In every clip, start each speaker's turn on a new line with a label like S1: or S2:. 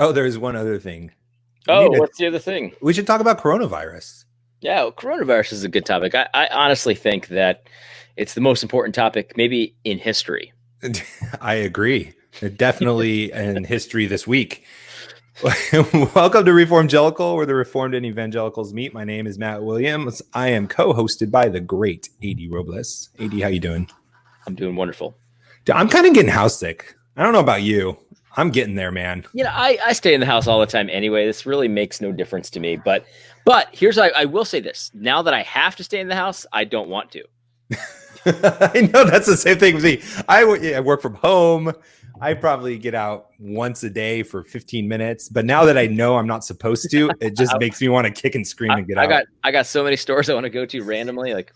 S1: Oh, there's one other thing. We
S2: Oh,
S1: need to.
S2: what's the other thing?
S1: We should talk about coronavirus.
S2: Yeah, well, coronavirus is a good topic. I honestly think that it's the most important topic, maybe in history.
S1: I agree. Definitely in history this week. Welcome to Reformgelical, where the Reformed and Evangelicals meet. My name is Matt Williams. I am co-hosted by the great AD Robles. AD, how you doing?
S2: I'm doing wonderful.
S1: I'm kind of getting house sick. I don't know about you. I'm getting there, man.
S2: I stay in the house all the time anyway. This really makes no difference to me. But here's I will say this. Now that I have to stay in the house, I don't want to.
S1: I know that's the same thing with me. I work from home. I probably get out once a day for 15 minutes. But now that I know I'm not supposed to, it just makes me want to kick and scream and get out.
S2: I got so many stores I want to go to randomly. Like,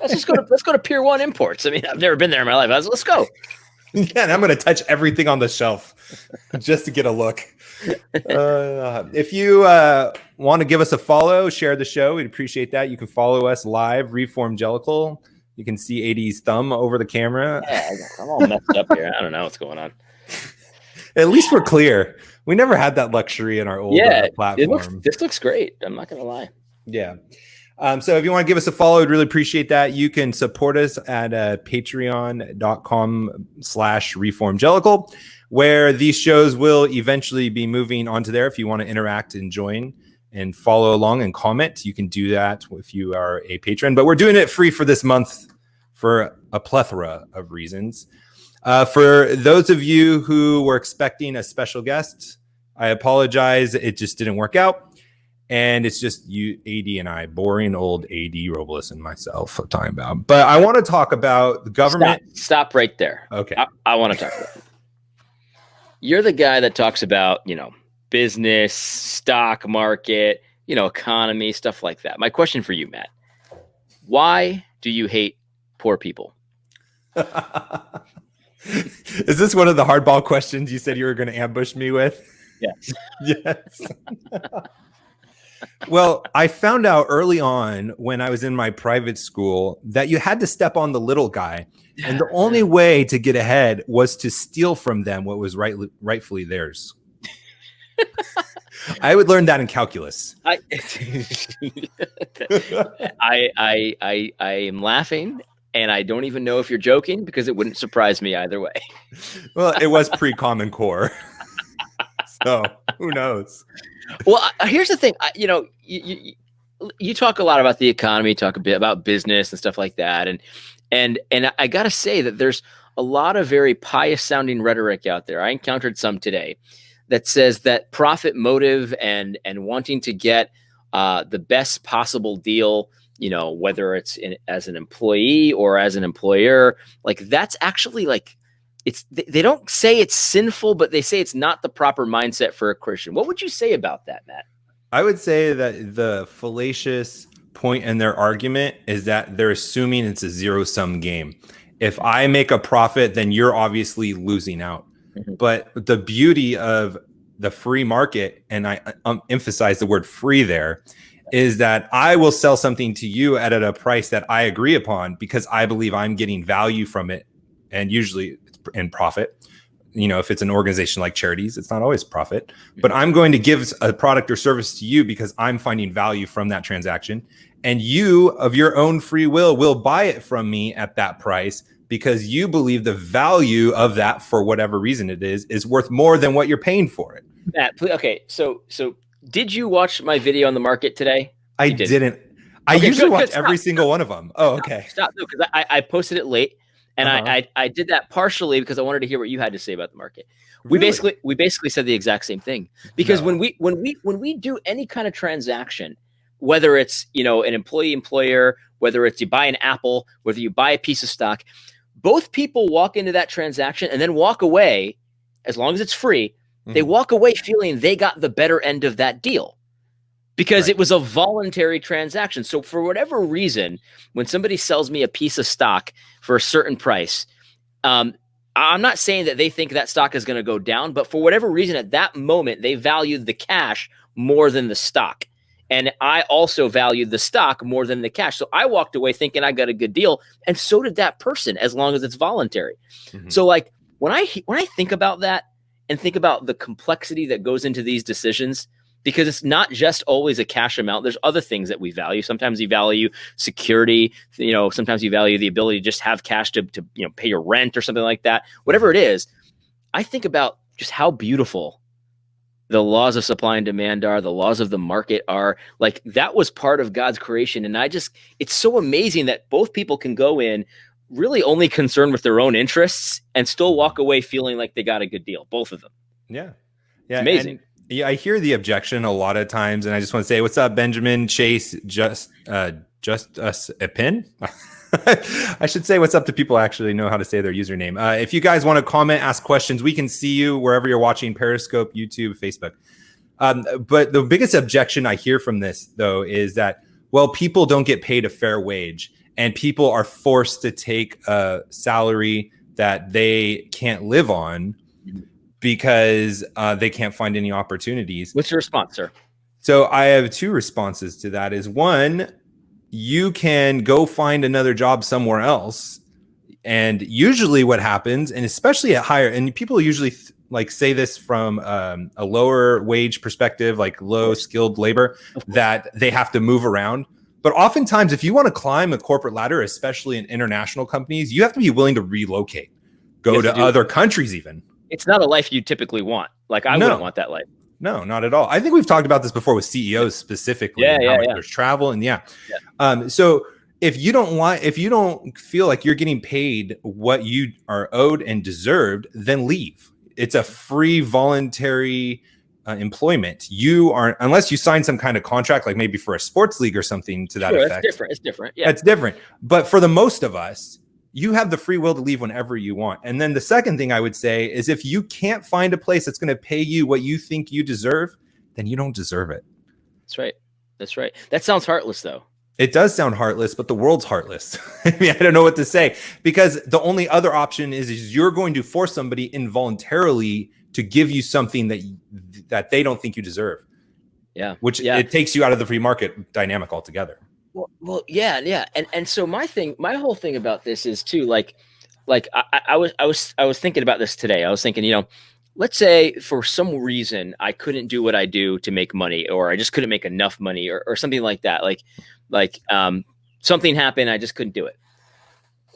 S2: let's go to Pier 1 Imports. I mean, I've never been there in my life. Let's go.
S1: Yeah, and I'm going to touch everything on the shelf just to get a look. If you want to give us a follow, share the show. We'd appreciate that. You can follow us live, Reformgelical. You can see AD's thumb over the camera.
S2: Yeah, I'm all messed up here. I don't know what's going on.
S1: At least we're clear. We never had that luxury in our old platform.
S2: This looks great. I'm not going to lie.
S1: Yeah. So if you want to give us a follow, I'd really appreciate that. You can support us at patreon.com/reformgelical, where these shows will eventually be moving onto there. If you want to interact and join and follow along and comment, you can do that if you are a patron. But we're doing it free for this month for a plethora of reasons. For those of you who were expecting a special guest, I apologize. It just didn't work out. And it's just you, AD, and I, boring old AD Robles and myself are talking about. But I want to talk about the government.
S2: Stop right there.
S1: Okay.
S2: I want to talk about it. You're the guy that talks about, business, stock market, economy, stuff like that. My question for you, Matt, why do you hate poor people?
S1: Is this one of the hardball questions you said you were going to ambush me with?
S2: Yes.
S1: Yes. Well, I found out early on when I was in my private school that you had to step on the little guy. And the only way to get ahead was to steal from them what was rightfully theirs. I would learn that in calculus.
S2: I am laughing, and I don't even know if you're joking because it wouldn't surprise me either way.
S1: Well, it was pre-Common Core. So who knows?
S2: Well, here's the thing. You talk a lot about the economy, talk a bit about business and stuff like that. And I got to say that there's a lot of very pious sounding rhetoric out there. I encountered some today that says that profit motive and wanting to get the best possible deal, whether it's as an employee or as an employer, like that's actually like, they don't say it's sinful, but they say it's not the proper mindset for a Christian. What would you say about that, Matt?
S1: I would say that the fallacious point in their argument is that they're assuming it's a zero-sum game. If I make a profit, then you're obviously losing out. Mm-hmm. But the beauty of the free market, and I emphasize the word free there, is that I will sell something to you at a price that I agree upon because I believe I'm getting value from it, and usually in profit. If it's an organization like Charities, it's not always profit, but I'm going to give a product or service to you because I'm finding value from that transaction. And you, of your own free will buy it from me at that price because you believe the value of that, for whatever reason it is worth more than what you're paying for it.
S2: Matt, okay. So did you watch my video on the market today?
S1: I didn't. I usually watch every single one of them. Oh, okay.
S2: Stop. No, because I posted it late. And I did that partially because I wanted to hear what you had to say about the market. We basically said the exact same thing because when we do any kind of transaction, whether it's an employer, whether it's you buy an Apple, whether you buy a piece of stock, both people walk into that transaction and then walk away, as long as it's free. Mm-hmm. They walk away feeling they got the better end of that deal. Because It was a voluntary transaction. So for whatever reason, when somebody sells me a piece of stock for a certain price, I'm not saying that they think that stock is going to go down, but for whatever reason, at that moment, they valued the cash more than the stock. And I also valued the stock more than the cash. So I walked away thinking I got a good deal. And so did that person, as long as it's voluntary. Mm-hmm. So like when I think about that, and think about the complexity that goes into these decisions, because it's not just always a cash amount. There's other things that we value. Sometimes you value security. Sometimes you value the ability to just have cash to pay your rent or something like that. Whatever it is, I think about just how beautiful the laws of supply and demand are, the laws of the market are. Like, that was part of God's creation. And it's so amazing that both people can go in really only concerned with their own interests and still walk away feeling like they got a good deal. Both of them.
S1: Yeah.
S2: It's amazing.
S1: I hear the objection a lot of times, and I just want to say, what's up, Benjamin Chase? Just us a pin. I should say what's up to people who actually know how to say their username. If you guys want to comment, ask questions, we can see you wherever you're watching: Periscope, YouTube, Facebook. But the biggest objection I hear from this, though, is that, well, people don't get paid a fair wage, and people are forced to take a salary that they can't live on because they can't find any opportunities.
S2: What's your response, sir?
S1: So I have two responses to that. Is one, you can go find another job somewhere else. And usually what happens, and especially at higher, and people usually say this from a lower wage perspective, like low skilled labor, that they have to move around. But oftentimes, if you want to climb a corporate ladder, especially in international companies, you have to be willing to relocate, go to other countries even.
S2: It's not a life you typically want. Like, I wouldn't want that life.
S1: No, not at all. I think we've talked about this before with CEOs specifically. There's travel and so if you don't feel like you're getting paid what you are owed and deserved, then leave. It's a free voluntary employment. You are, unless you sign some kind of contract, like maybe for a sports league or something to that effect.
S2: It's different. Yeah,
S1: it's different. But for the most of us, you have the free will to leave whenever you want. And then the second thing I would say is, if you can't find a place that's going to pay you what you think you deserve, then you don't deserve it.
S2: That's right. That sounds heartless, though.
S1: It does sound heartless, but the world's heartless. I mean, I don't know what to say, because the only other option is you're going to force somebody involuntarily to give you something that they don't think you deserve. Yeah. It takes you out of the free market dynamic altogether.
S2: Well, yeah. And so my whole thing about this is too, I was thinking about this today. I was thinking, let's say for some reason I couldn't do what I do to make money, or I just couldn't make enough money, or something like that. Like something happened, I just couldn't do it.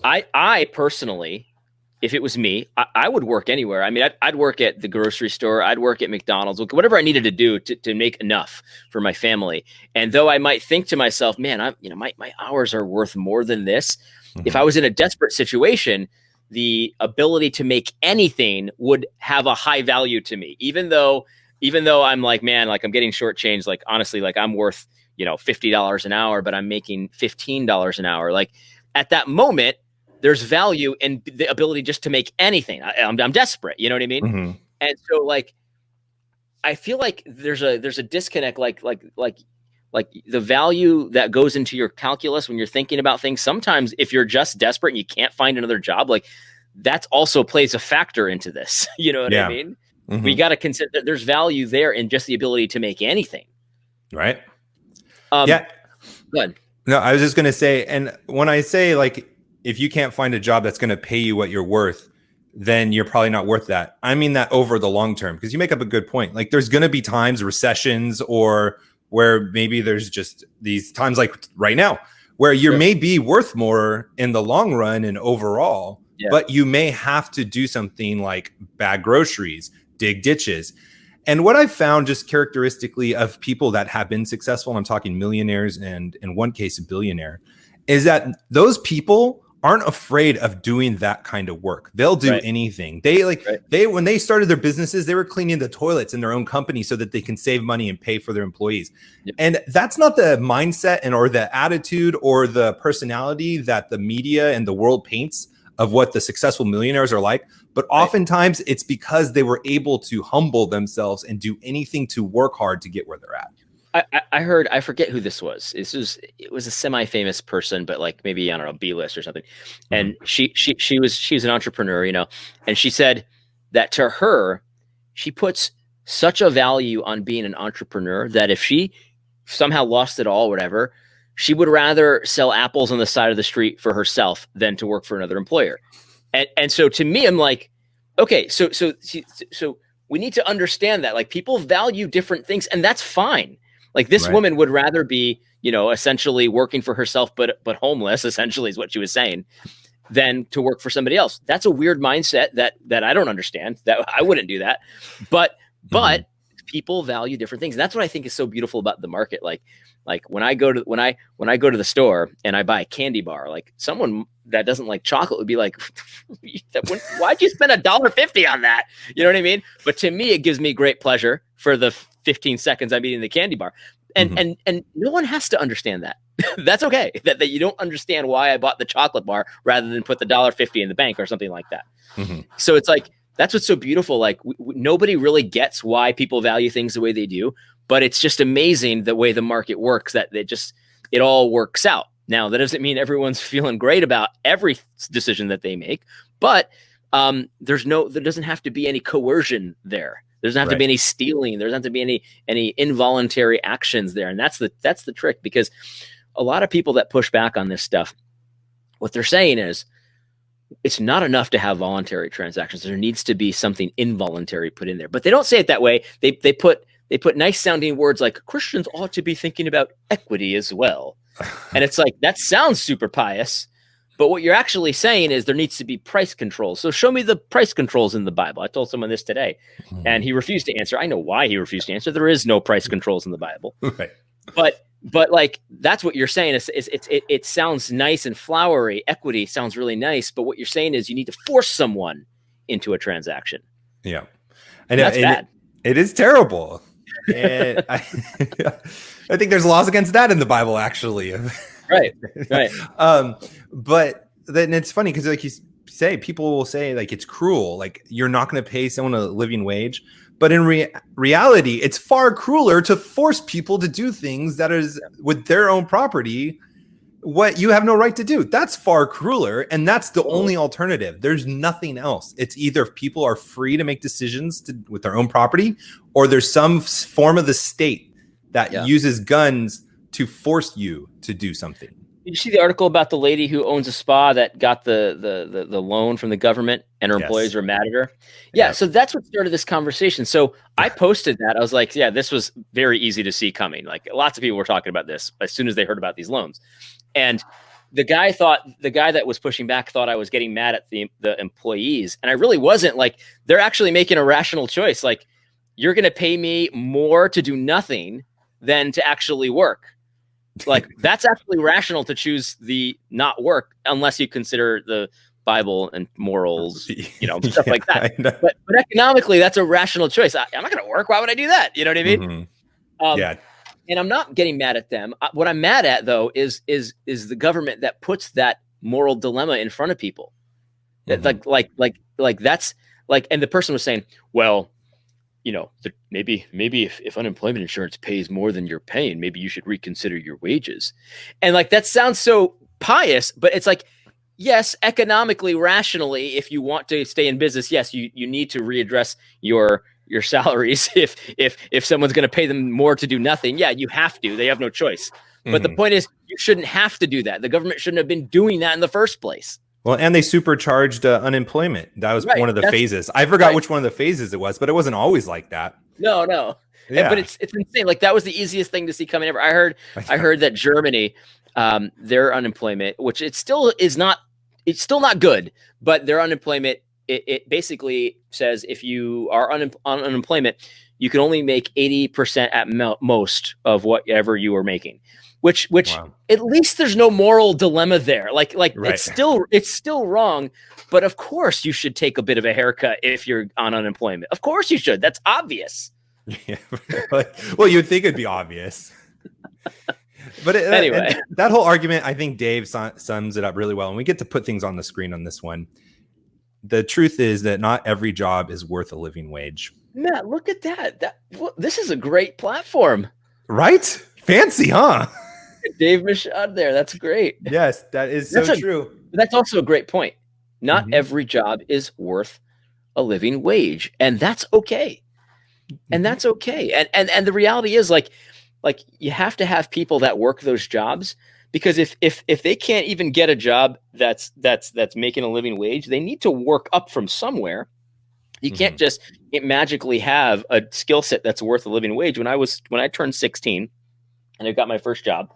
S2: I personally, if it was me, I would work anywhere. I mean, I'd work at the grocery store. I'd work at McDonald's, whatever I needed to do to make enough for my family. And though I might think to myself, man, my hours are worth more than this. Mm-hmm. If I was in a desperate situation, the ability to make anything would have a high value to me, even though I'm like, man, like I'm getting shortchanged. Like, honestly, like I'm worth, $50 an hour, but I'm making $15 an hour. Like, at that moment, there's value in the ability just to make anything. I'm desperate. You know what I mean? Mm-hmm. And so, like, I feel like there's a disconnect, like the value that goes into your calculus when you're thinking about things. Sometimes if you're just desperate and you can't find another job, like, that also plays a factor into this. You know what I mean? Mm-hmm. We got to consider that there's value there in just the ability to make anything.
S1: Right.
S2: Yeah. Good.
S1: No, I was just going to say, and when I say, like, if you can't find a job that's going to pay you what you're worth, then you're probably not worth that. I mean that over the long term, because you make up a good point. Like, there's going to be times, recessions, or where maybe there's just these times like right now where you may be worth more in the long run and overall, but you may have to do something like bag groceries, dig ditches. And what I've found, just characteristically of people that have been successful, and I'm talking millionaires and in one case a billionaire, is that those people aren't afraid of doing that kind of work. They'll do anything. When they started their businesses, they were cleaning the toilets in their own company so that they can save money and pay for their employees. Yep. And that's not the mindset or the attitude or the personality that the media and the world paints of what the successful millionaires are like. But oftentimes it's because they were able to humble themselves and do anything to work hard to get where they're at.
S2: I heard, I forget who this was. It was a semi-famous person, but like maybe, I don't know, B-list or something. And she was an entrepreneur, and she said that to her, she puts such a value on being an entrepreneur that if she somehow lost it all, whatever, she would rather sell apples on the side of the street for herself than to work for another employer. And so to me, I'm like, okay, so we need to understand that, like, people value different things, and that's fine. Like, this woman would rather be, you know, essentially working for herself, but homeless, essentially, is what she was saying, than to work for somebody else. That's a weird mindset that I don't understand. That I wouldn't do that. But people value different things. And that's what I think is so beautiful about the market. Like when I go to the store and I buy a candy bar, like, someone that doesn't like chocolate would be like, why'd you spend $1.50 on that? You know what I mean? But to me, it gives me great pleasure for the 15 seconds I'm eating the candy bar. And no one has to understand that. That's okay. That you don't understand why I bought the chocolate bar rather than put the $1.50 in the bank or something like that. So it's like, that's what's so beautiful. Like, nobody really gets why people value things the way they do, but it's just amazing the way the market works, that it all works out. Now, that doesn't mean everyone's feeling great about every decision that they make, but there doesn't have to be any coercion there. There doesn't have to be any stealing. There doesn't have to be any involuntary actions there. And that's the trick, because a lot of people that push back on this stuff, what they're saying is, it's not enough to have voluntary transactions. There needs to be something involuntary put in there. But they don't say it that way. They put nice sounding words like, Christians ought to be thinking about equity as well. And it's like, that sounds super pious. But what you're actually saying is there needs to be price controls. So show me the price controls in the Bible. I told someone this today, and he refused to answer. I know why he refused to answer. There is no price controls in the Bible. Right. But like, that's what you're saying. It sounds nice and flowery. Equity sounds really nice. But what you're saying is you need to force someone into a transaction.
S1: Yeah.
S2: And that's bad.
S1: It is terrible. And I think there's laws against that in the Bible, actually.
S2: Right.
S1: But then it's funny because, like you say, people will say, like, it's cruel. Like, you're not going to pay someone a living wage. But in reality, it's far crueler to force people to do things that is with their own property, what you have no right to do. That's far crueler. And that's the only alternative. There's nothing else. It's either people are free to make decisions with their own property, or there's some form of the state that uses guns to force you to do something.
S2: Did you see the article about the lady who owns a spa that got the loan from the government, and her employees are mad at her? Yeah. So that's what started this conversation. So I posted that. I was like, yeah, this was very easy to see coming. Like, lots of people were talking about this as soon as they heard about these loans. And the guy that was pushing back thought I was getting mad at the employees. And I really wasn't. Like, they're actually making a rational choice. Like, you're going to pay me more to do nothing than to actually work. Like, that's actually rational to choose the not work, unless you consider the Bible and morals, stuff like that. But economically, that's a rational choice. I'm not going to work. Why would I do that? You know what I mean? And I'm not getting mad at them. What I'm mad at, though, is the government that puts that moral dilemma in front of people. That like that's like, and the person was saying, well, maybe if unemployment insurance pays more than you're paying, maybe you should reconsider your wages. And like, that sounds so pious, but it's like, yes, economically, rationally, if you want to stay in business, yes, you need to readdress your salaries. If someone's going to pay them more to do nothing, yeah, you have to. They have no choice. But the point is, you shouldn't have to do that. The government shouldn't have been doing that in the first place.
S1: Well, and they supercharged unemployment. That was one of the phases. I forgot which one of the phases it was, but it wasn't always like that.
S2: No. Yeah. But it's insane. Like, that was the easiest thing to see coming ever. I heard that Germany, their unemployment, which it's still not good, but their unemployment, it basically says if you are on unemployment, you can only make 80% at most of whatever you are making. Which at least there's no moral dilemma there. Like it's still wrong, but of course you should take a bit of a haircut if you're on unemployment. Of course you should. That's obvious.
S1: Yeah. Well, you'd think it'd be obvious. But anyway, that whole argument, I think Dave sums it up really well. And we get to put things on the screen on this one. The truth is that not every job is worth a living wage.
S2: Matt, look at that. This is a great platform.
S1: Right? Fancy, huh?
S2: Dave Michaud there. That's great.
S1: Yes, that is true.
S2: That's also a great point. Not every job is worth a living wage, and that's okay. And that's okay. And the reality is, like you have to have people that work those jobs, because if they can't even get a job that's making a living wage, they need to work up from somewhere. You can't just magically have a skill set that's worth a living wage. When I turned 16 and I got my first job,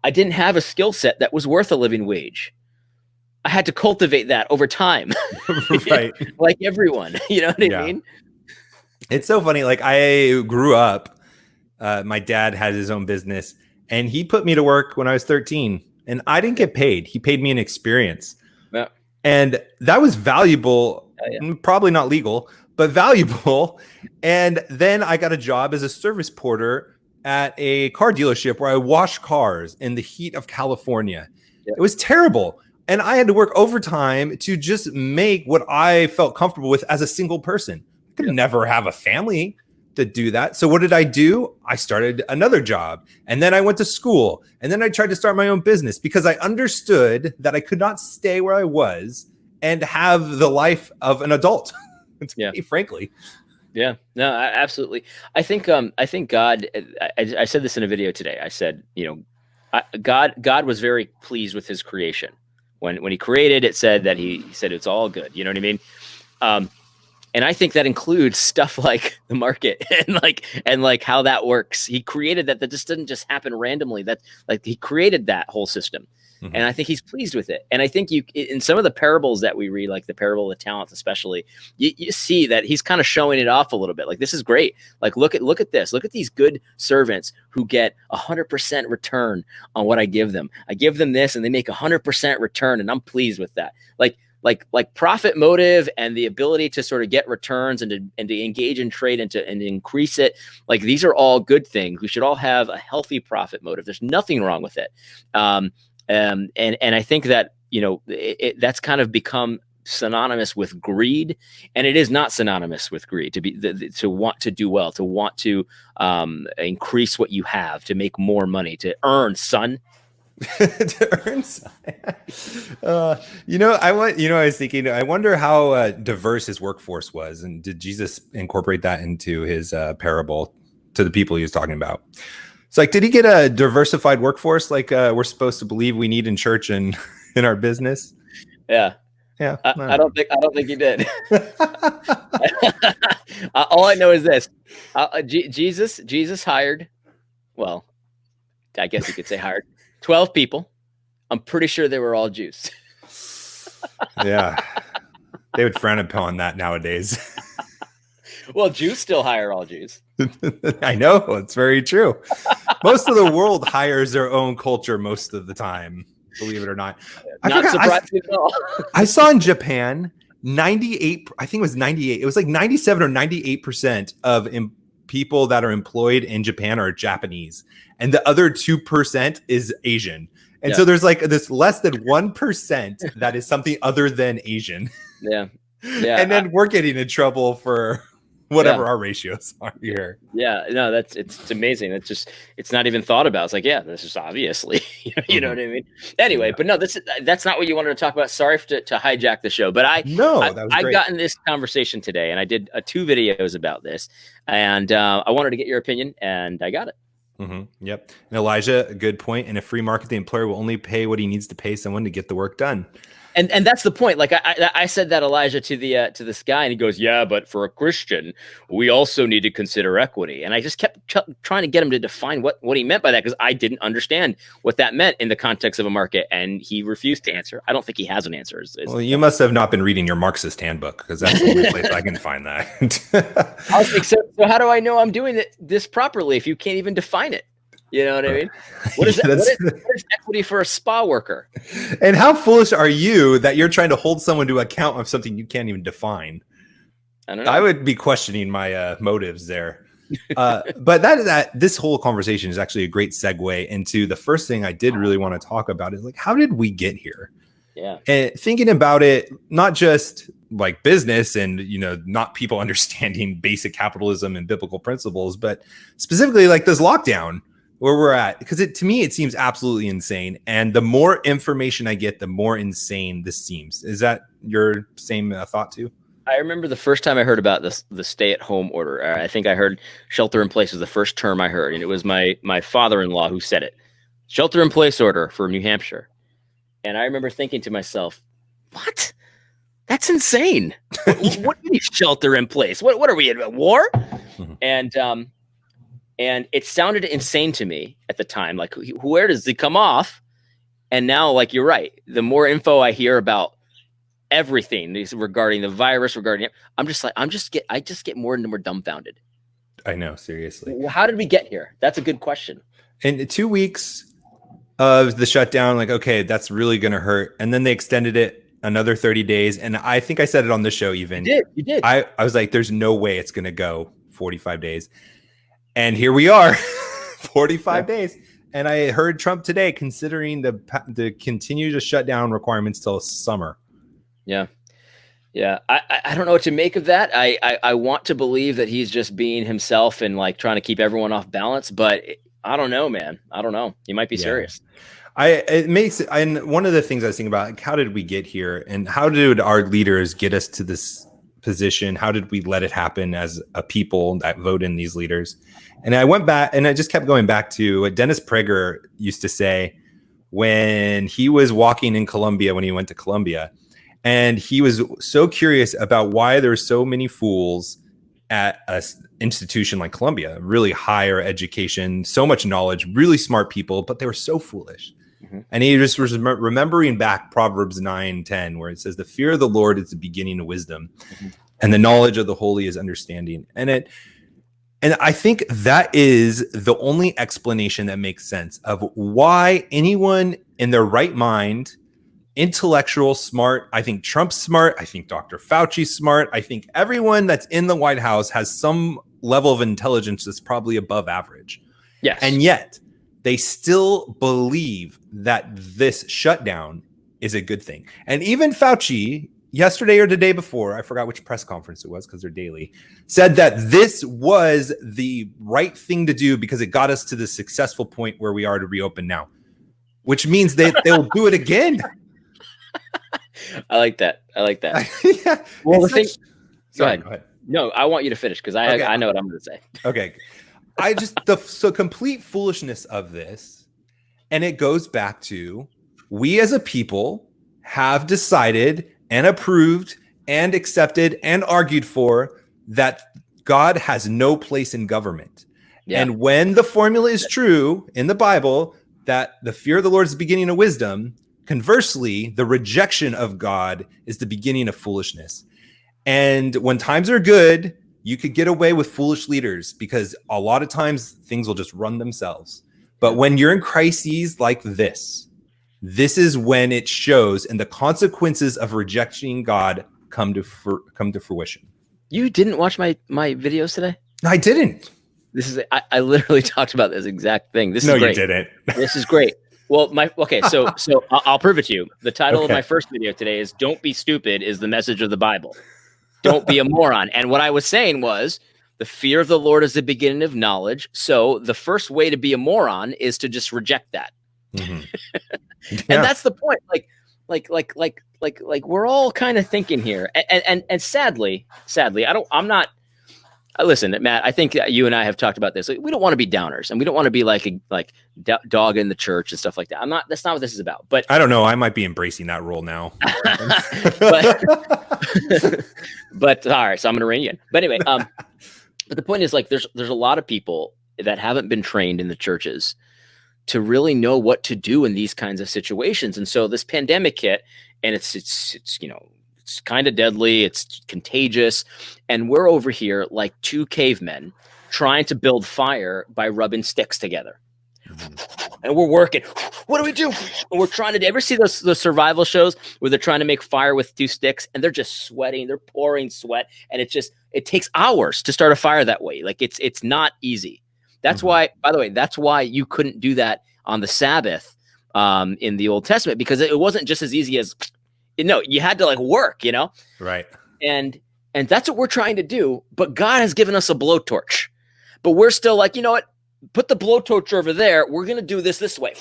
S2: I didn't have a skill set that was worth a living wage. I had to cultivate that over time.
S1: Right.
S2: Like everyone, you know what I mean?
S1: It's so funny. Like, I grew up, my dad had his own business, and he put me to work when I was 13, and I didn't get paid. He paid me an experience.
S2: Yeah.
S1: And that was valuable, probably not legal, but valuable. And then I got a job as a service porter at a car dealership where I washed cars in the heat of California. It was terrible. And I had to work overtime to just make what I felt comfortable with as a single person. I could never have a family to do that. So what did I do? I started another job, and then I went to school, and then I tried to start my own business because I understood that I could not stay where I was and have the life of an adult. Frankly.
S2: Yeah, no, absolutely. I think God, I said this in a video today. I said, God was very pleased with his creation. When he created, it said that he said it's all good. You know what I mean? And I think that includes stuff like the market and like how that works. He created that just didn't just happen randomly. That like he created that whole system. And I think he's pleased with it. And I think in some of the parables that we read, like the parable of the talents, especially, you see that he's kind of showing it off a little bit. Like, this is great. Like, look at this. Look at these good servants who get 100% return on what I give them. I give them this and they make 100% return. And I'm pleased with that. Like profit motive and the ability to sort of get returns and to engage in trade and to increase it. Like, these are all good things. We should all have a healthy profit motive. There's nothing wrong with it. And I think that, that's kind of become synonymous with greed, and it is not synonymous with greed to want to do well, to want to increase what you have, to make more money, to earn, son.
S1: To earn, I was thinking, I wonder how diverse his workforce was, and did Jesus incorporate that into his parable to the people he was talking about? It's like, did he get a diversified workforce like we're supposed to believe we need in church and in our business?
S2: Yeah. I don't think he did. All I know is this: Jesus hired, well, I guess you could say hired 12 people. I'm pretty sure they were all Jews.
S1: Yeah, they would frown upon that nowadays.
S2: Well, Jews still hire all Jews.
S1: I know, it's very true. Most of the world hires their own culture most of the time, believe it or not.
S2: Not surprising at all.
S1: I saw in Japan 98, I think it was 98. It was like 97 or 98% of people that are employed in Japan are Japanese, and the other 2% is Asian. And so there's like this less than 1% that is something other than Asian. Yeah. And then we're getting in trouble for whatever our ratios are here.
S2: Yeah, no, it's amazing. It's not even thought about. It's like, this is obviously, you know what I mean? Anyway, but no, that's not what you wanted to talk about. Sorry to hijack the show, but I got in this conversation today, and I did 2 videos about this, and I wanted to get your opinion, and I got it.
S1: Yep. And Elijah, a good point. In a free market, the employer will only pay what he needs to pay someone to get the work done.
S2: And that's the point. Like I said that, Elijah, to this guy, and he goes, yeah, but for a Christian, we also need to consider equity. And I just kept trying to get him to define what he meant by that, because I didn't understand what that meant in the context of a market, and he refused to answer. I don't think he has an answer.
S1: Well, you must have not been reading your Marxist handbook, because that's the only place I can find that.
S2: I was like, so how do I know I'm doing this properly if you can't even define it? You know what I mean? What is equity for a spa worker?
S1: And how foolish are you that you're trying to hold someone to account of something you can't even define?
S2: I don't know.
S1: I would be questioning my motives there. But this whole conversation is actually a great segue into the first thing I did really want to talk about is, like, how did we get here?
S2: Yeah.
S1: And thinking about it, not just like business and, not people understanding basic capitalism and biblical principles, but specifically like this lockdown where we're at, because to me, it seems absolutely insane. And the more information I get, the more insane this seems. Is that your same thought too?
S2: I remember the first time I heard about the stay-at-home order. I think I heard shelter-in-place was the first term I heard, and it was my father-in-law who said it. Shelter-in-place order for New Hampshire. And I remember thinking to myself, what? That's insane. What do you shelter in place? What are we in a war? Mm-hmm. And it sounded insane to me at the time. Like, where does it come off? And now, like, you're right. The more info I hear about everything regarding the virus, I just get more and more dumbfounded.
S1: I know, seriously.
S2: How did we get here? That's a good question.
S1: In 2 weeks of the shutdown, like, okay, that's really going to hurt. And then they extended it another 30 days. And I think I said it on the show even.
S2: You did.
S1: I was like, there's no way it's going to go 45 days. And here we are, 45 days. And I heard Trump today considering the continue to shut down requirements till summer.
S2: Yeah. I don't know what to make of that. I want to believe that he's just being himself and like trying to keep everyone off balance, but I don't know, man. I don't know. He might be serious.
S1: And one of the things I was thinking about, like, how did we get here, and how did our leaders get us to this position? How did we let it happen as a people that vote in these leaders? And I went back and I just kept going back to what Dennis Prager used to say when he was walking in Columbia, when he went to Columbia. And he was so curious about why there's so many fools at an institution like Columbia, really higher education, so much knowledge, really smart people, but they were so foolish. Mm-hmm. And he just was remembering back Proverbs 9:10, where it says, the fear of the Lord is the beginning of wisdom, mm-hmm. and the knowledge of the holy is understanding. And I think that is the only explanation that makes sense of why anyone in their right mind, intellectual, smart, I think Trump's smart, I think Dr. Fauci's smart, I think everyone that's in the White House has some level of intelligence that's probably above average.
S2: Yes.
S1: And yet they still believe that this shutdown is a good thing. And even Fauci, yesterday or the day before, I forgot which press conference it was because they're daily, said that this was the right thing to do because it got us to the successful point where we are to reopen now, which means they'll do it again.
S2: I like that.
S1: Yeah.
S2: Well, go ahead. No, I want you to finish because I know what I'm going to say.
S1: Okay. So complete foolishness of this. And it goes back to, we as a people have decided and approved and accepted and argued for that God has no place in government. Yeah. And when the formula is true in the Bible, that the fear of the Lord is the beginning of wisdom, conversely, the rejection of God is the beginning of foolishness. And when times are good, you could get away with foolish leaders because a lot of times things will just run themselves. But when you're in crises like this is when it shows, and the consequences of rejecting God come to fruition. You
S2: didn't watch my videos today?
S1: I didn't.
S2: I literally talked about this exact thing. No,
S1: you didn't.
S2: This is great. Well, so I'll prove it to you. The title of my first video today is "Don't Be Stupid" is the message of the Bible. Don't be a moron. And what I was saying was, the fear of the Lord is the beginning of knowledge. So the first way to be a moron is to just reject that. Mm-hmm. Yeah. And that's the point. Like we're all kind of thinking here. And sadly, listen, Matt, I think you and I have talked about this. We don't want to be downers, and we don't want to be like dog in the church and stuff like that. That's not what this is about. But
S1: I don't know. I might be embracing that role now.
S2: but all right, so I'm going to rein you in. But anyway, but the point is, like, there's a lot of people that haven't been trained in the churches to really know what to do in these kinds of situations. And so this pandemic hit, and it's it's kind of deadly. It's contagious. And we're over here like two cavemen trying to build fire by rubbing sticks together. And we're working. What do we do? And we're trying to ever see those survival shows where they're trying to make fire with two sticks and they're just sweating. They're pouring sweat. And it takes hours to start a fire that way. Like it's not easy. That's why, by the way, that's why you couldn't do that on the Sabbath in the Old Testament, because it wasn't just as easy as, you had to work,
S1: Right.
S2: And that's what we're trying to do. But God has given us a blowtorch, but we're still like, you know what? Put the blowtorch over there. We're going to do this way.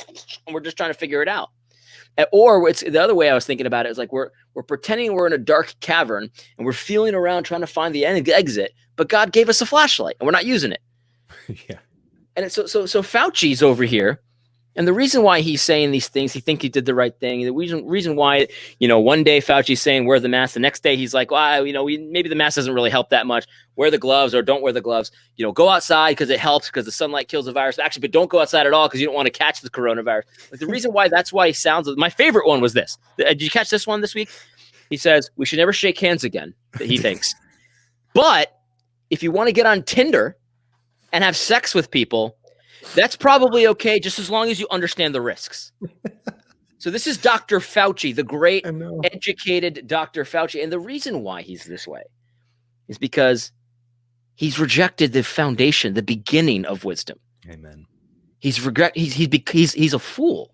S2: And we're just trying to figure it out. Or it's the other way I was thinking about it is like, we're pretending we're in a dark cavern and we're feeling around trying to find the exit, but God gave us a flashlight and we're not using it.
S1: Yeah.
S2: And so Fauci's over here And the reason why he's saying these things, he thinks he did the right thing. The reason why, one day Fauci's saying wear the mask, the next day he's like, well, maybe the mask doesn't really help that much. Wear the gloves or don't wear the gloves. Go outside because it helps because the sunlight kills the virus. Actually, but don't go outside at all because you don't want to catch the coronavirus. Like the reason why that's why he sounds. My favorite one was this. Did you catch this one this week? He says we should never shake hands again. He thinks, but if you want to get on Tinder and have sex with people, that's probably okay, just as long as you understand the risks. So this is Dr. Fauci, the great educated Dr. Fauci. And the reason why he's this way is because he's rejected the foundation, the beginning of wisdom.
S1: Amen.
S2: He's a fool.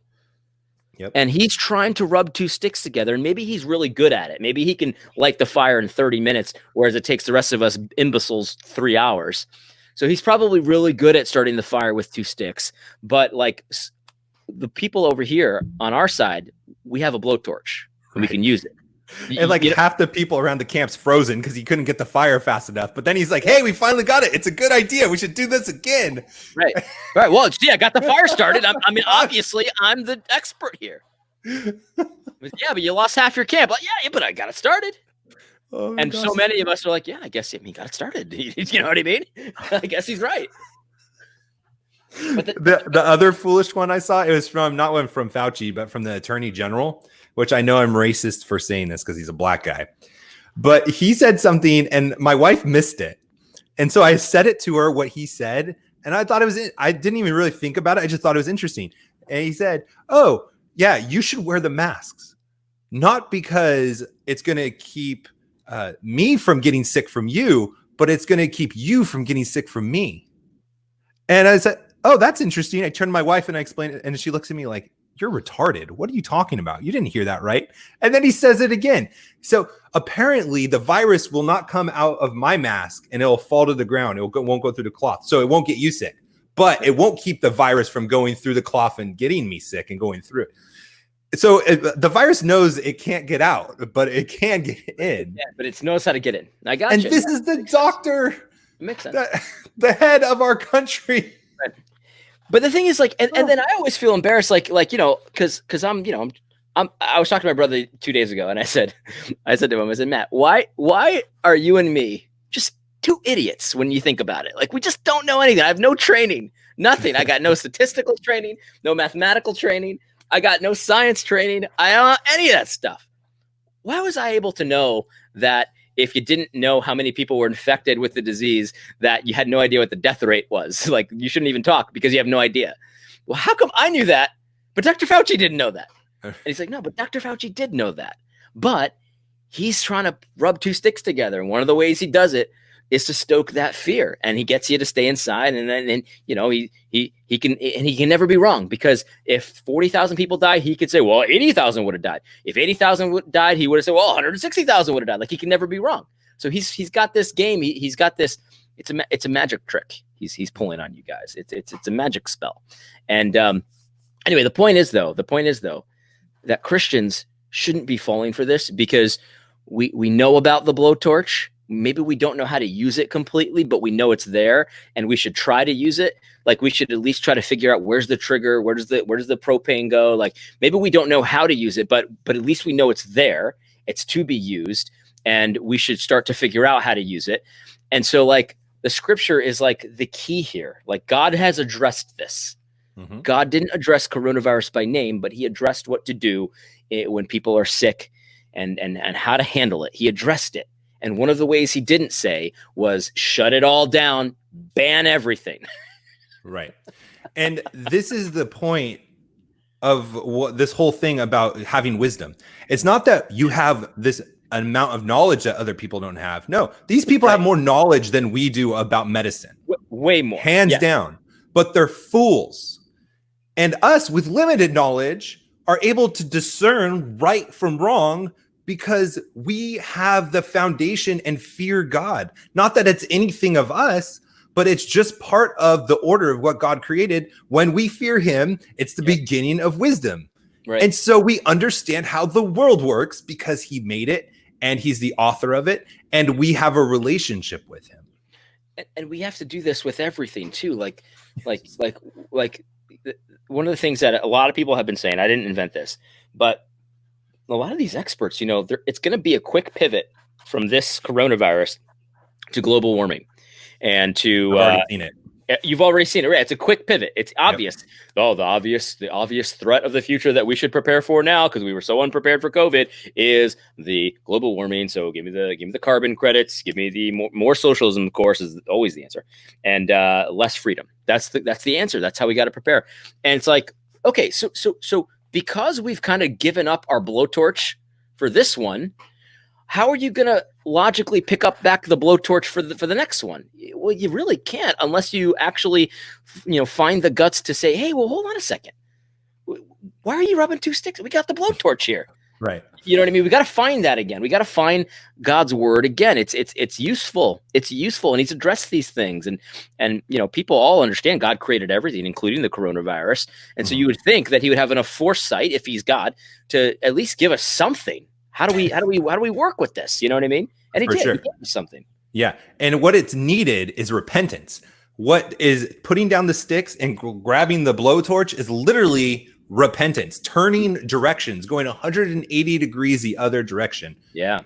S1: Yep.
S2: And he's trying to rub two sticks together, and maybe he's really good at it. Maybe he can light the fire in 30 minutes, whereas it takes the rest of us imbeciles 3 hours. So he's probably really good at starting the fire with two sticks. But like the people over here on our side, we have a blowtorch and we can use it.
S1: And like half the people around the camp's frozen because he couldn't get the fire fast enough. But then he's like, hey, we finally got it. It's a good idea. We should do this again.
S2: Right. Well, I got the fire started. I mean, obviously, I'm the expert here. But you lost half your camp. Like, yeah, but I got it started. Oh, and gosh. So many of us are like, yeah, I guess he got it started. You know what I mean? I guess he's right. But
S1: the other foolish one I saw, it was not one from Fauci, but from the Attorney General, which I know I'm racist for saying this because he's a black guy. But he said something and my wife missed it. And so I said it to her, what he said. And I thought I didn't even really think about it. I just thought it was interesting. And he said, oh, yeah, you should wear the masks. Not because it's going to keep me from getting sick from you, but it's going to keep you from getting sick from me. And I said, oh, that's interesting. I turned to my wife and I explained it. And she looks at me like, you're retarded. What are you talking about? You didn't hear that, right? And then he says it again. So apparently the virus will not come out of my mask and it'll fall to the ground. It won't go through the cloth. So it won't get you sick, but it won't keep the virus from going through the cloth and getting me sick and going through it. So the virus knows it can't get out, but it can get in.
S2: Yeah, but it knows how to get in. I got
S1: you. And this is the doctor,
S2: makes sense.
S1: The head of our country.
S2: Right. But the thing is, like, and then I always feel embarrassed, like because I was talking to my brother 2 days ago, and I said to him, I said, Matt, why are you and me just two idiots when you think about it? Like, we just don't know anything. I have no training, nothing. I got no statistical training, no mathematical training. I got no science training. I don't know any of that stuff. Why was I able to know that if you didn't know how many people were infected with the disease, that you had no idea what the death rate was? Like, you shouldn't even talk because you have no idea. Well, how come I knew that, but Dr. Fauci didn't know that? And he's like, no, but Dr. Fauci did know that. But he's trying to rub two sticks together. And one of the ways he does it is to stoke that fear, and he gets you to stay inside. And then he can never be wrong, because if 40,000 people die, he could say, well, 80,000 would have died. If 80,000 died, he would have said, well, 160,000 would have died. Like, he can never be wrong. So he's got this game. He's got this. It's a magic trick. He's pulling on you guys. It's a magic spell. And anyway, the point is though that Christians shouldn't be falling for this, because we know about the blowtorch. Maybe we don't know how to use it completely, but we know it's there, and we should try to use it. Like, we should at least try to figure out where's the trigger, where does the propane go. Like, maybe we don't know how to use it, but at least we know it's there. It's to be used, and we should start to figure out how to use it. And so, like, the scripture is like the key here. Like, God has addressed this. Mm-hmm. God didn't address coronavirus by name, but he addressed what to do when people are sick and how to handle it. He addressed it. And one of the ways he didn't say was shut it all down, ban everything.
S1: Right. And this is the point of what this whole thing about having wisdom. It's not that you have this amount of knowledge that other people don't have. No, these people have more knowledge than we do about medicine.
S2: Way more.
S1: Hands down. But they're fools. And us with limited knowledge are able to discern right from wrong, because we have the foundation and fear God. Not that it's anything of us, but it's just part of the order of what God created. When we fear him, it's the beginning of wisdom. Right. And so we understand how the world works because he made it and he's the author of it. And we have a relationship with him.
S2: And we have to do this with everything too. Like one of the things that a lot of people have been saying, I didn't invent this, but a lot of these experts, it's going to be a quick pivot from this coronavirus to global warming and to
S1: I've already seen it.
S2: You've already seen it, right? It's a quick pivot. It's obvious. Yep. Oh, the obvious threat of the future that we should prepare for now, because we were so unprepared for COVID, is the global warming. So give me the carbon credits. Give me the more socialism. Of course, is always the answer, and less freedom. That's the answer. That's how we got to prepare. And it's like, okay, so because we've kind of given up our blowtorch for this one, how are you going to logically pick up back the blowtorch for the next one? Well, you really can't unless you actually, find the guts to say, hey, well, hold on a second. Why are you rubbing two sticks? We got the blowtorch here.
S1: Right.
S2: You know what I mean? We got to find that again. We got to find God's word again. It's useful. It's useful. And he's addressed these things. And people all understand God created everything, including the coronavirus. And so you would think that he would have enough foresight, if he's God, to at least give us something. How do we work with this? You know what I mean? And he did. Sure. He gave us something.
S1: Yeah. And what it's needed is repentance. What is putting down the sticks and grabbing the blowtorch is literally repentance, turning directions, going 180 degrees the other direction.
S2: Yeah.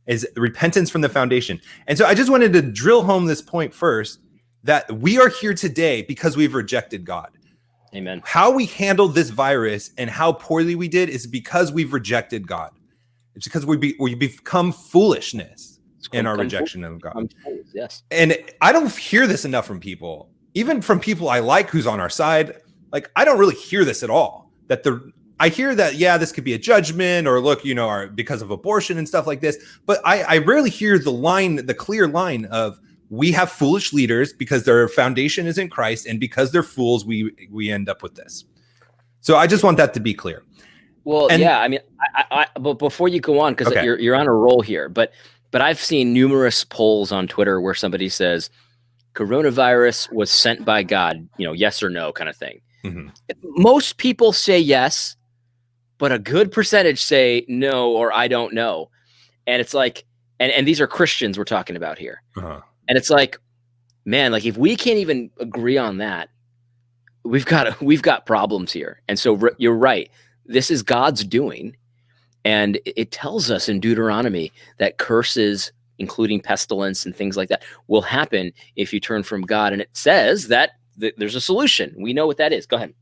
S1: Is repentance from the foundation. And so I just wanted to drill home this point first, that we are here today because we've rejected God.
S2: Amen.
S1: How we handled this virus and how poorly we did is because we've rejected God. It's because we become foolishness in our rejection of God.
S2: Yes.
S1: And I don't hear this enough from people, even from people I like who's on our side. Like, I don't really hear this at all. I hear that, yeah, this could be a judgment, or look, because of abortion and stuff like this. But I rarely hear the clear line of, we have foolish leaders because their foundation is in Christ, and because they're fools, we end up with this. So I just want that to be clear.
S2: Well, yeah, I mean, but before you go on, because you're on a roll here, but I've seen numerous polls on Twitter where somebody says coronavirus was sent by God, yes or no kind of thing. Mm-hmm. Most people say yes, but a good percentage say no, or I don't know. And it's like, and these are Christians we're talking about here. Uh-huh. And it's like, man, like, if we can't even agree on that, we've got problems here. And so you're right. This is God's doing. And it tells us in Deuteronomy that curses, including pestilence and things like that, will happen if you turn from God. And it says that there's a solution. We know what that is. Go ahead.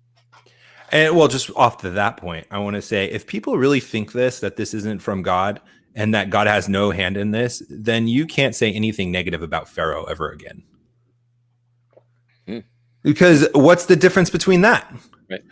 S1: And well, just off to that point, I want to say, if people really think that this isn't from God and that God has no hand in this, then you can't say anything negative about Pharaoh ever again. Because what's the difference between that?
S2: Right.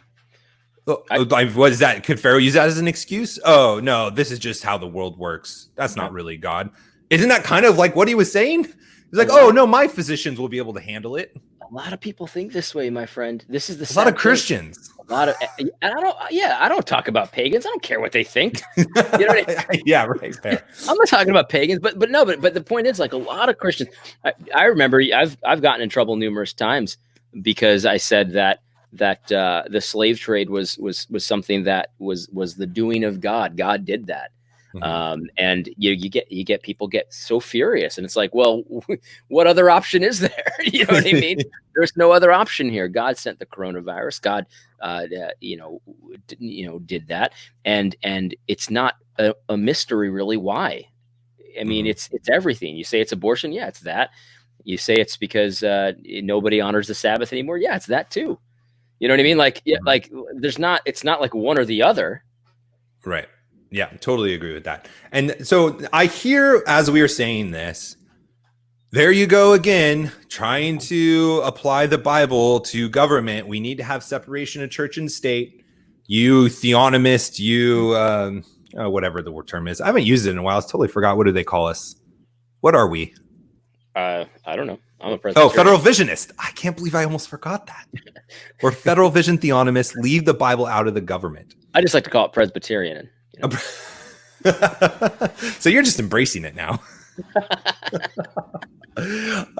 S1: What is that? Could Pharaoh use that as an excuse? Oh, no, this is just how the world works. That's not really God. Isn't that kind of like what he was saying? He's like, oh, no, my physicians will be able to handle it.
S2: A lot of people think this way, my friend. This is
S1: a lot of Christians.
S2: A lot of, and I don't talk about pagans. I don't care what they think. You know what I mean?
S1: Yeah, right. Fair.
S2: I'm not talking about pagans, but the point is, like, a lot of Christians. I remember I've gotten in trouble numerous times because I said that the slave trade was something that was the doing of God. God did that. Mm-hmm. And you get people get so furious, and it's like, well, what other option is there? You know what I mean? There's no other option here. God sent the coronavirus. God, did that, and it's not a mystery really why. I mean, it's everything. You say it's abortion, yeah, it's that. You say it's because nobody honors the Sabbath anymore, yeah, it's that too. You know what I mean? Like, yeah, like it's not like one or the other.
S1: Right. Yeah, totally agree with that. And so I hear, as we are saying this, there you go again, trying to apply the Bible to government. We need to have separation of church and state. You theonomist, whatever the term is. I haven't used it in a while. I totally forgot. What do they call us? What are we?
S2: I don't know. I'm a Presbyterian.
S1: Oh, federal visionist. I can't believe I almost forgot that. We're federal vision theonomists. Leave the Bible out of the government.
S2: I just like to call it Presbyterian.
S1: So you're just embracing it now.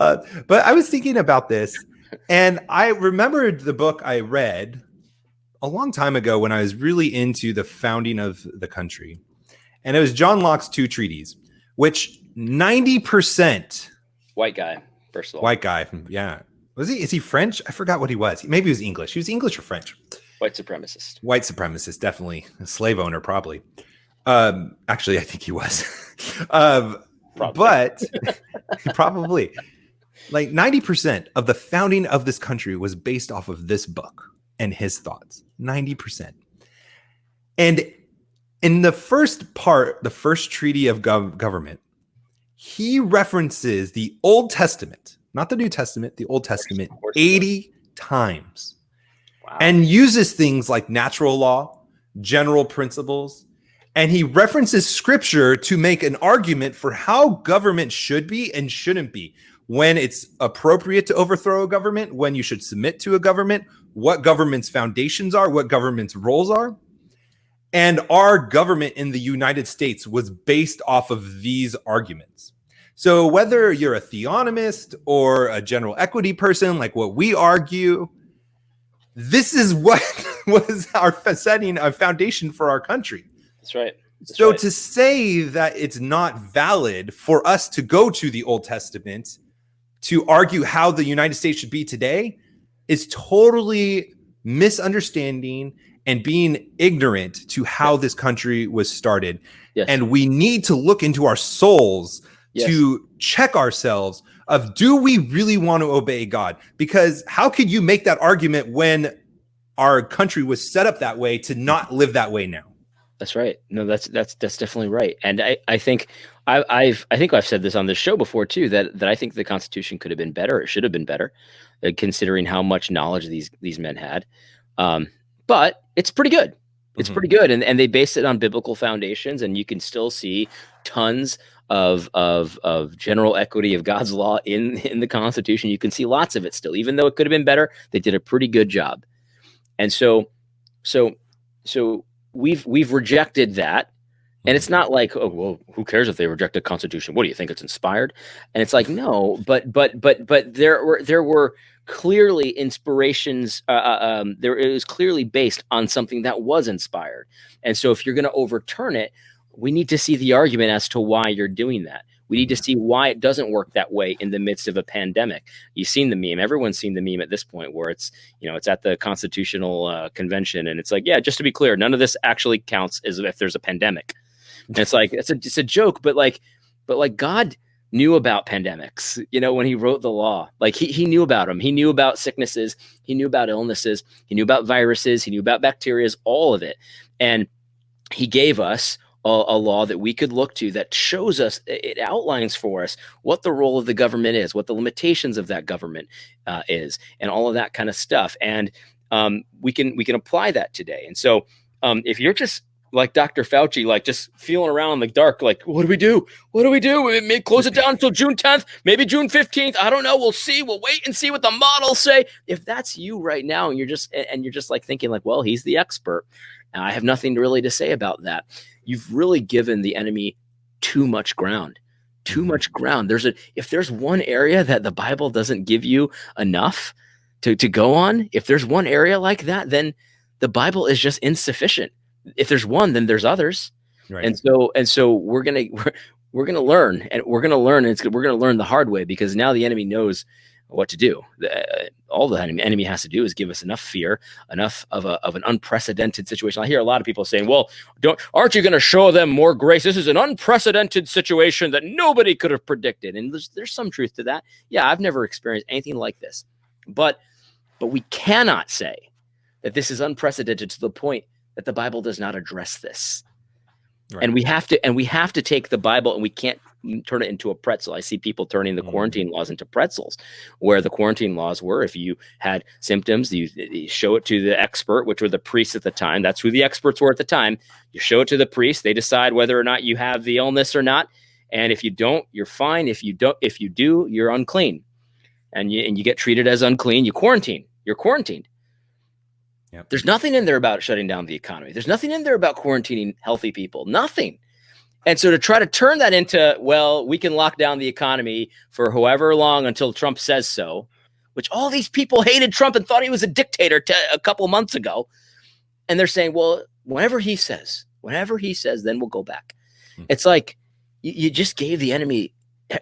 S1: But I was thinking about this, and I remembered the book I read a long time ago when I was really into the founding of the country. And it was John Locke's Two Treaties, which 90%
S2: white guy, first of all.
S1: White guy. Yeah. Is he French? I forgot what he was. Maybe he was English. He was English or French.
S2: White supremacist.
S1: White supremacist, definitely. A slave owner, probably. Actually, I think he was. But probably like 90% of the founding of this country was based off of this book and his thoughts. 90%. And in the first part, the first treaty of government, he references the Old Testament, not the New Testament, the Old Testament, 80 times. Wow. And uses things like natural law, general principles, and he references scripture to make an argument for how government should be and shouldn't be, when it's appropriate to overthrow a government, when you should submit to a government, what government's foundations are, what government's roles are. And our government in the United States was based off of these arguments. So whether you're a theonomist or a general equity person, like what we argue, this is what was our setting, a foundation for our country.
S2: That's right.
S1: So to say that it's not valid for us to go to the Old Testament to argue how the United States should be today is totally misunderstanding and being ignorant to how this country was started. Yes. And we need to look into our souls to check ourselves of, do we really want to obey God? Because how could you make that argument when our country was set up that way to not live that way now?
S2: That's right. No, that's definitely right. And I think I've said this on this show before too, that I think the Constitution could have been better. It should have been better, considering how much knowledge these men had. But it's pretty good. It's pretty good. And they based it on biblical foundations, and you can still see tons of general equity of God's law in the Constitution. You can see lots of it still, even though it could have been better. They did a pretty good job. And so we've rejected that. And it's not like, oh, well, who cares if they reject the Constitution? What do you think? It's inspired? And it's like, no, but there were clearly inspirations. It was clearly based on something that was inspired. And so if you're going to overturn it, we need to see the argument as to why you're doing that. We need to see why it doesn't work that way in the midst of a pandemic. You've seen the meme. Everyone's seen the meme at this point where it's at the Constitutional Convention. And it's like, yeah, just to be clear, none of this actually counts as if there's a pandemic. And it's like, it's a joke, but God knew about pandemics, when he wrote the law. Like he knew about them. He knew about sicknesses. He knew about illnesses. He knew about viruses. He knew about bacteria, all of it. And he gave us a law that we could look to that shows us, it outlines for us what the role of the government is, what the limitations of that government is, and all of that kind of stuff. And we can apply that today. And so if you're just like Dr. Fauci, like just feeling around in the dark, like, what do we do? What do we do? We may close it down until June 10th, maybe June 15th. I don't know. We'll see. We'll wait and see what the models say. If that's you right now, and you're just like thinking like, well, he's the expert, and I have nothing really to say about that. You've really given the enemy too much ground. Too much ground. If there's one area that the Bible doesn't give you enough to go on, if there's one area like that, then the Bible is just insufficient. If there's one, then there's others. Right. And so we're gonna learn, and we're gonna learn the hard way, because now the enemy knows what to do. All the enemy has to do is give us enough fear, enough of an unprecedented situation. I hear a lot of people saying, well, aren't you going to show them more grace? This is an unprecedented situation that nobody could have predicted. And there's some truth to that. Yeah, I've never experienced anything like this. But we cannot say that this is unprecedented to the point that the Bible does not address this. Right. And we have to take the Bible, and we can't turn it into a pretzel. I see people turning the quarantine laws into pretzels, where the quarantine laws were, if you had symptoms, you show it to the expert, which were the priests at the time. That's who the experts were at the time. You show it to the priest. They decide whether or not you have the illness or not. And if you don't, you're fine. If you do, you're unclean, and you get treated as unclean. You're quarantined. Yep. There's nothing in there about shutting down the economy. There's nothing in there about quarantining healthy people. Nothing. And so to try to turn that into, well, we can lock down the economy for however long until Trump says so, which all these people hated Trump and thought he was a dictator a couple months ago. And they're saying, well, whenever he says, then we'll go back. It's like you just gave the enemy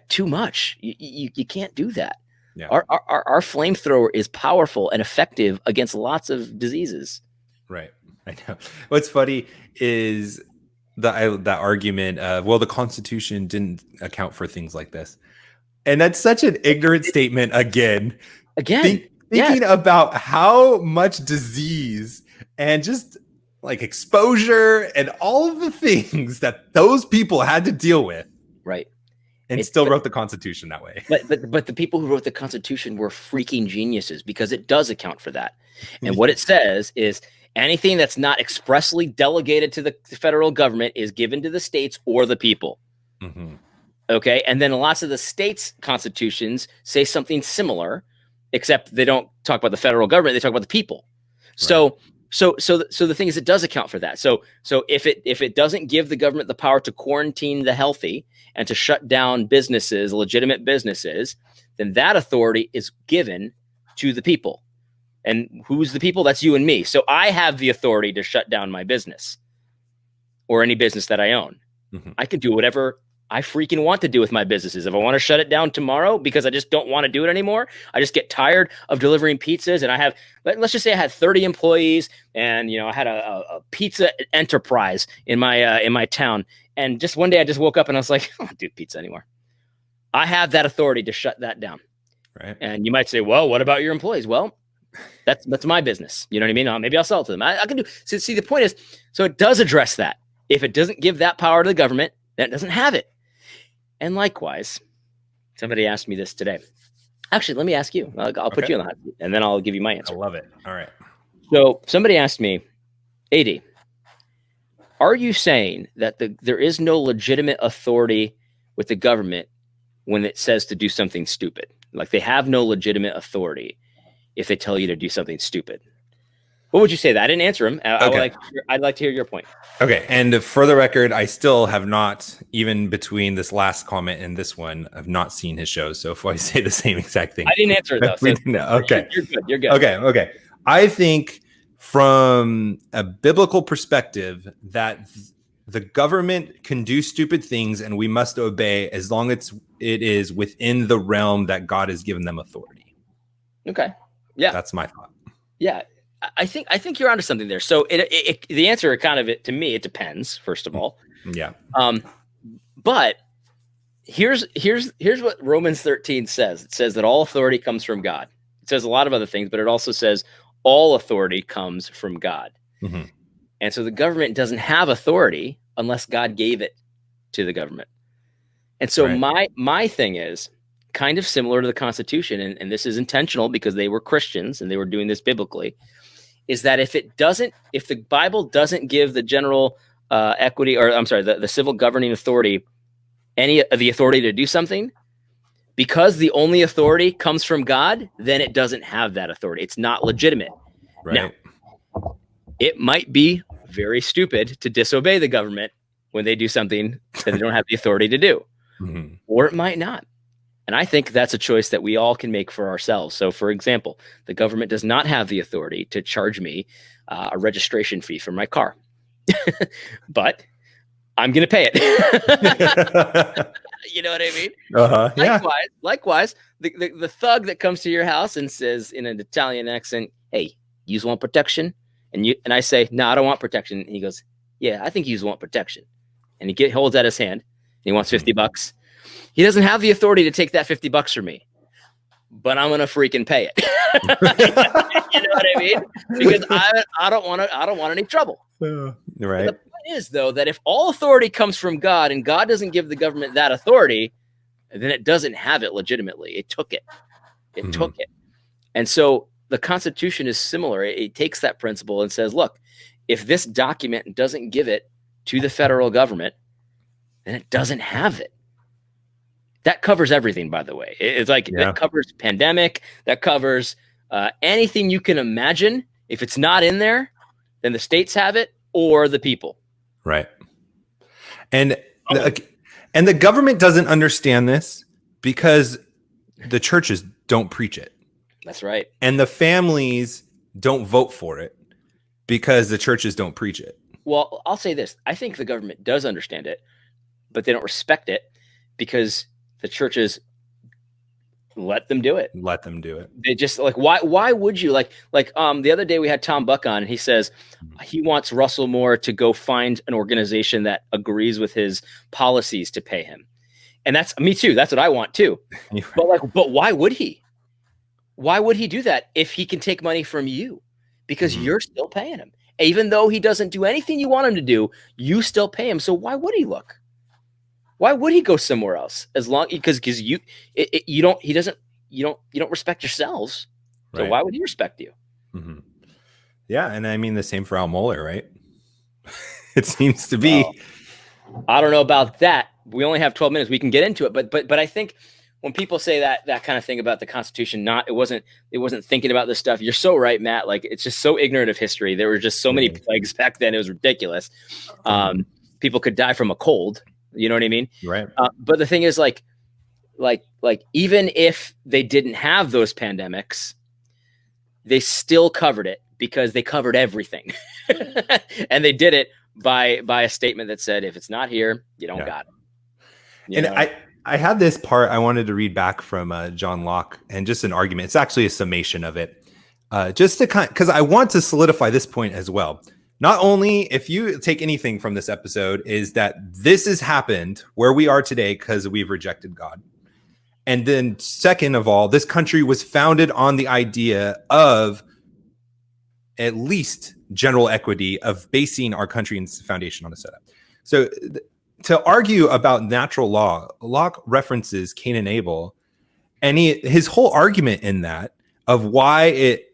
S2: too much. You can't do that. Yeah. Our flamethrower is powerful and effective against lots of diseases.
S1: Right. I know. What's funny is that argument of, well, the Constitution didn't account for things like this. And that's such an ignorant statement again. Thinking about how much disease and just like exposure and all of the things that those people had to deal with.
S2: Right.
S1: And still wrote the Constitution that way.
S2: But the people who wrote the Constitution were freaking geniuses, because it does account for that. And what it says is anything that's not expressly delegated to the federal government is given to the states or the people. Mm-hmm. Okay. And then lots of the states' constitutions say something similar, except they don't talk about the federal government. They talk about the people. Right. So the thing is, it does account for that. So if it doesn't give the government the power to quarantine the healthy and to shut down businesses, legitimate businesses, then that authority is given to the people. And who's the people? That's you and me. So I have the authority to shut down my business or any business that I own. Mm-hmm. I can do whatever I freaking want to do with my businesses. If I want to shut it down tomorrow because I just don't want to do it anymore, I just get tired of delivering pizzas, and I have, let's just say I had 30 employees, and I had a pizza enterprise in my town, and just one day I just woke up and I was like, I don't do pizza anymore. I have that authority to shut that down.
S1: Right.
S2: And you might say, well, what about your employees? Well, that's my business. You know what I mean? Maybe I'll sell it to them. I can do. So see, the point is, so it does address that. If it doesn't give that power to the government, then it doesn't have it. And likewise, somebody asked me this today. Actually, let me ask you. I'll put you on the hot seat, and then I'll give you my answer.
S1: I love it. All right.
S2: So somebody asked me, AD, are you saying that there is no legitimate authority with the government when it says to do something stupid? Like they have no legitimate authority if they tell you to do something stupid? What would you say? That I didn't answer him.
S1: Okay.
S2: I'd like to hear your point.
S1: Okay. And for the record, I still have not, even between this last comment and this one, I've not seen his shows. So if I say the same exact thing,
S2: I didn't answer it though. So
S1: okay.
S2: You're good. You're good.
S1: Okay. I think from a biblical perspective that the government can do stupid things and we must obey as long as it is within the realm that God has given them authority.
S2: Okay. Yeah.
S1: That's my thought.
S2: Yeah. I think you're onto something there. So the answer to me, it depends, first of all.
S1: Yeah.
S2: But here's what Romans 13 says. It says that all authority comes from God. It says a lot of other things, but it also says all authority comes from God. Mm-hmm. And so the government doesn't have authority unless God gave it to the government. And so my thing is kind of similar to the Constitution, and this is intentional because they were Christians and they were doing this biblically, is that if the Bible doesn't give the general the civil governing authority any of the authority to do something, because the only authority comes from God, then it doesn't have that authority. It's not legitimate.
S1: Right.
S2: Now, it might be very stupid to disobey the government when they do something that they don't have the authority to do, mm-hmm. or it might not. And I think that's a choice that we all can make for ourselves. So, for example, the government does not have the authority to charge me a registration fee for my car, but I'm going to pay it. You know what I mean?
S1: Yeah.
S2: Likewise, the thug that comes to your house and says in an Italian accent, "Hey, you want protection?" And I say, "No, I don't want protection." And he goes, "Yeah, I think you want protection." And he holds out his hand. And he wants $50. He doesn't have the authority to take that $50 from me, but I'm gonna freaking pay it. You know what I mean? Because I don't want any trouble.
S1: Right.
S2: The point is, though, that if all authority comes from God and God doesn't give the government that authority, then it doesn't have it legitimately. It took it. It took it. And so the Constitution is similar. It takes that principle and says, look, if this document doesn't give it to the federal government, then it doesn't have it. That covers everything, by the way. It's like that covers pandemic. That covers anything you can imagine. If it's not in there, then the states have it or the people.
S1: Right. And the government doesn't understand this because the churches don't preach it.
S2: That's right.
S1: And the families don't vote for it because the churches don't preach it.
S2: Well, I'll say this. I think the government does understand it, but they don't respect it because the churches let them do it.
S1: Let them do it.
S2: They just like, why would you like the other day we had Tom Buck on, and he says he wants Russell Moore to go find an organization that agrees with his policies to pay him. And that's me too. That's what I want too. But why would he? Why would he do that if he can take money from you? Because you're still paying him. Even though he doesn't do anything you want him to do, you still pay him. So why would he look? Why would he go somewhere else? As long because you don't respect yourselves. So why would he respect you?
S1: Mm-hmm. Yeah, and I mean the same for Al Mohler, right? It seems to be.
S2: Well, I don't know about that. We only have 12 minutes. We can get into it, but I think when people say that kind of thing about the Constitution, it wasn't thinking about this stuff. You're so right, Matt. Like, it's just so ignorant of history. There were just so many plagues back then. It was ridiculous. People could die from a cold. You know what I mean?
S1: Right.
S2: But the thing is, like even if they didn't have those pandemics, they still covered it because they covered everything, and they did it by a statement that said, if it's not here, you don't got it.
S1: You know? I had this part I wanted to read back from John Locke, and just an argument. It's actually a summation of it, just to because I want to solidify this point as well. Not only, if you take anything from this episode, is that this has happened where we are today because we've rejected God. And then second of all, this country was founded on the idea of at least general equity, of basing our country's foundation on a setup. So to argue about natural law, Locke references Cain and Abel, and his whole argument in that of why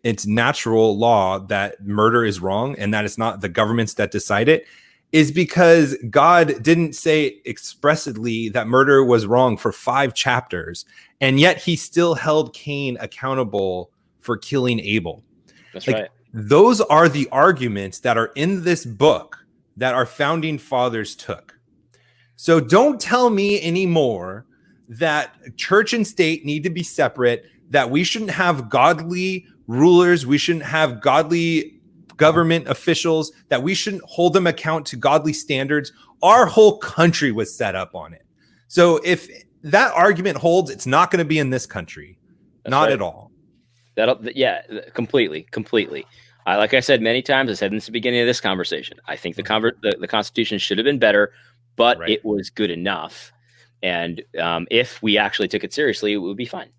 S1: it's natural law that murder is wrong and that it's not the governments that decide it is because God didn't say expressly that murder was wrong for 5 chapters, and yet he still held Cain accountable for killing Abel.
S2: That's right.
S1: Those are the arguments that are in this book that our founding fathers took. So don't tell me anymore that church and state need to be separate, that we shouldn't have godly rulers, we shouldn't have godly government officials, that we shouldn't hold them account to godly standards. Our whole country was set up on it. So if that argument holds, it's not going to be in this country. That's not right. At all.
S2: Yeah, completely. Like I said many times, I said in the beginning of this conversation, I think the Constitution should have been better, but it was good enough. And if we actually took it seriously, it would be fine.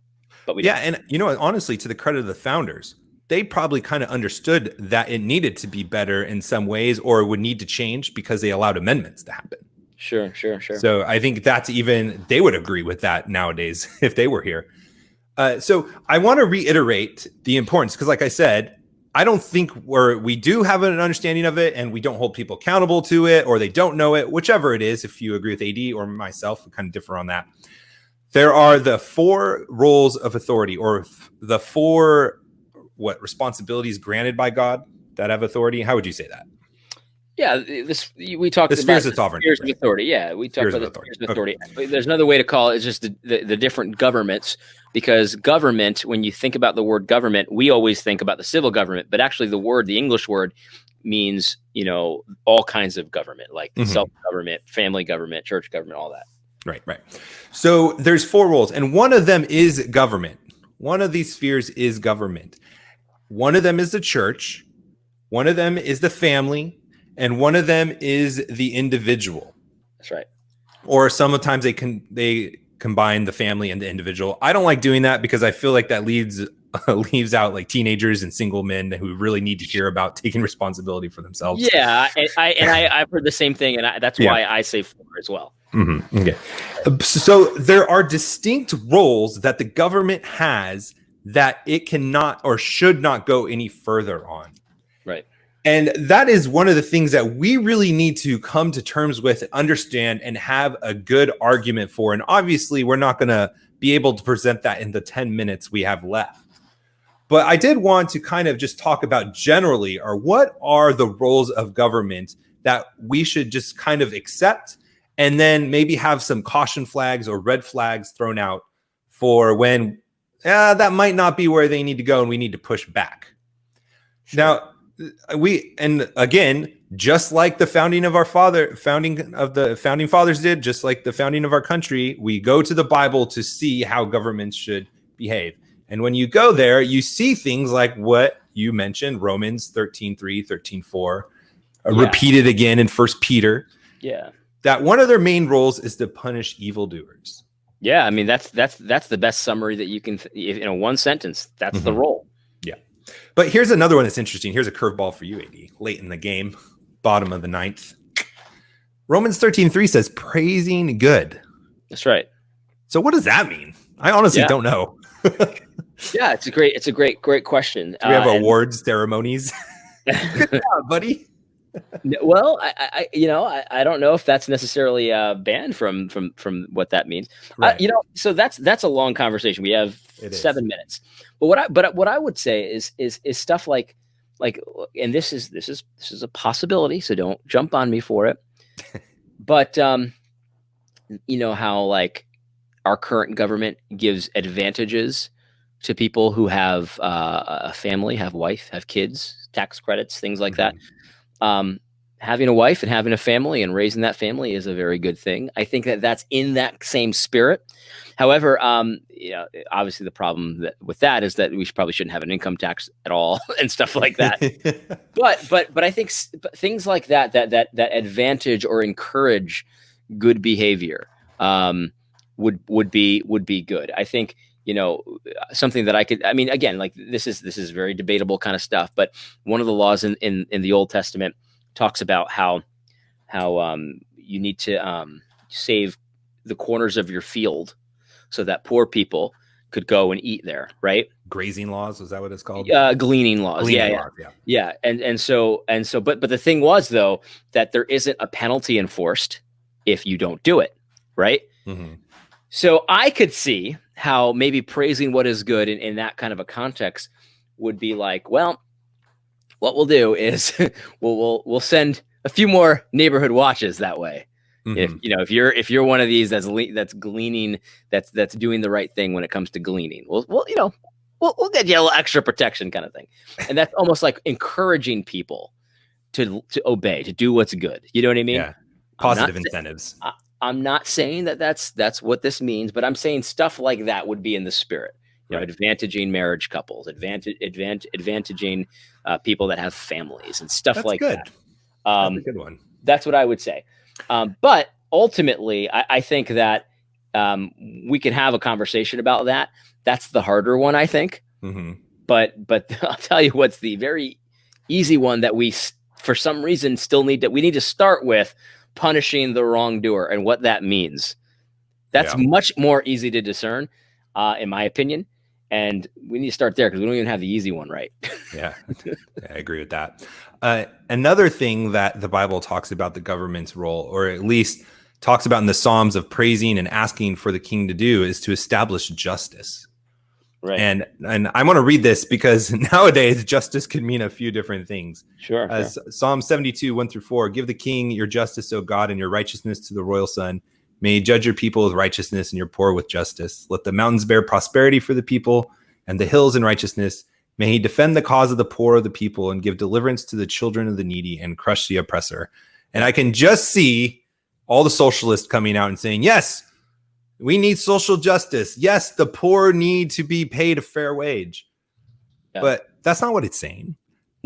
S2: But we didn't.
S1: And you know, honestly, to the credit of the founders, they probably kind of understood that it needed to be better in some ways, or would need to change because they allowed amendments to happen.
S2: Sure.
S1: So I think they would agree with that nowadays if they were here. So I want to reiterate the importance, because like I said, I don't think we do have an understanding of it and we don't hold people accountable to it, or they don't know it, whichever it is. If you agree with AD or myself, we kind of differ on that. There are the 4 roles of authority, or the 4 responsibilities granted by God that have authority. How would you say that?
S2: Yeah, we talked about
S1: spheres of sovereignty.
S2: Spheres of authority. Yeah, we talked about the spheres of authority. Okay. There's another way to call it. It's just the different governments, because government, when you think about the word government, we always think about the civil government, but actually the English word means, all kinds of government, like self-government, family government, church government, all that.
S1: Right. So there's 4 roles, and one of them is government. One of these spheres is government. One of them is the church. One of them is the family. And one of them is the individual.
S2: That's right.
S1: Or sometimes they combine the family and the individual. I don't like doing that because I feel like that leaves out like teenagers and single men who really need to hear about taking responsibility for themselves.
S2: Yeah, I've heard the same thing, and that's why I say 4 as well.
S1: Mm-hmm. Okay. So there are distinct roles that the government has that it cannot or should not go any further on.
S2: Right.
S1: And that is one of the things that we really need to come to terms with, understand, and have a good argument for. And obviously, we're not going to be able to present that in the 10 minutes we have left. But I did want to kind of just talk about generally, or what are the roles of government that we should just kind of accept, and then maybe have some caution flags or red flags thrown out for when that might not be where they need to go and we need to push back. Sure. Now, just like the founding of the founding fathers did, just like the founding of our country, we go to the Bible to see how governments should behave. And when you go there, you see things like what you mentioned, Romans 13:3, 13:4, repeated again in 1 Peter.
S2: Yeah.
S1: That one of their main roles is to punish evildoers.
S2: Yeah, I mean that's the best summary that you can, in one sentence. That's the role.
S1: Yeah, but here's another one that's interesting. Here's a curveball for you, AD. Late in the game, bottom of the ninth. Romans 13:3 says praising good.
S2: That's right.
S1: So what does that mean? I honestly don't know.
S2: Yeah, it's a great question.
S1: Do we have awards ceremonies? Good job, buddy.
S2: Well, I don't know if that's necessarily banned from what that means. Right. So that's a long conversation. We have 7 minutes. But what I would say is stuff like, and this is a possibility, so don't jump on me for it. But how like our current government gives advantages to people who have a family, have wife, have kids, tax credits, things like that. Having a wife and having a family and raising that family is a very good thing. I think that's in that same spirit. However, obviously the problem with that is that we probably shouldn't have an income tax at all and stuff like that. but I think things like that advantage or encourage good behavior would be good. I think something that again, like this is very debatable kind of stuff. But one of the laws in the Old Testament talks about how you need to save the corners of your field so that poor people could go and eat there, right?
S1: Grazing laws, is that what it's called?
S2: Gleaning laws. Yeah. And so, but the thing was though, that there isn't a penalty enforced if you don't do it, right? Mm-hmm. So I could see how maybe praising what is good in that kind of a context would be like, well, what we'll do is we'll send a few more neighborhood watches that way. Mm-hmm. If you're one of these that's gleaning, that's doing the right thing when it comes to gleaning, we'll get you a little extra protection kind of thing. And that's almost like encouraging people to obey, to do what's good. You know what I mean?
S1: Yeah. Positive incentives.
S2: I'm not saying that's what this means, but I'm saying stuff like that would be in the spirit. Advantaging marriage couples, advantaging people that have families and stuff like that.
S1: That's a good one.
S2: That's what I would say. But ultimately, I think that we can have a conversation about that. That's the harder one, I think. Mm-hmm. But I'll tell you what's the very easy one that we, for some reason, we need to start with punishing the wrongdoer and what that means. That's much more easy to discern, in my opinion. And we need to start there because we don't even have the easy one right.
S1: Yeah, I agree with that. Another thing that the Bible talks about the government's role, or at least talks about in the Psalms of praising and asking for the king to do, is to establish justice. Right. And I want to read this because nowadays justice can mean a few different things.
S2: Sure.
S1: Psalm 72, 1-4, give the king your justice, O God, and your righteousness to the royal son. May he judge your people with righteousness and your poor with justice. Let the mountains bear prosperity for the people and the hills in righteousness. May he defend the cause of the poor of the people and give deliverance to the children of the needy and crush the oppressor. And I can just see all the socialists coming out and saying, yes, we need social justice. Yes, the poor need to be paid a fair wage. Yeah. But that's not what it's saying.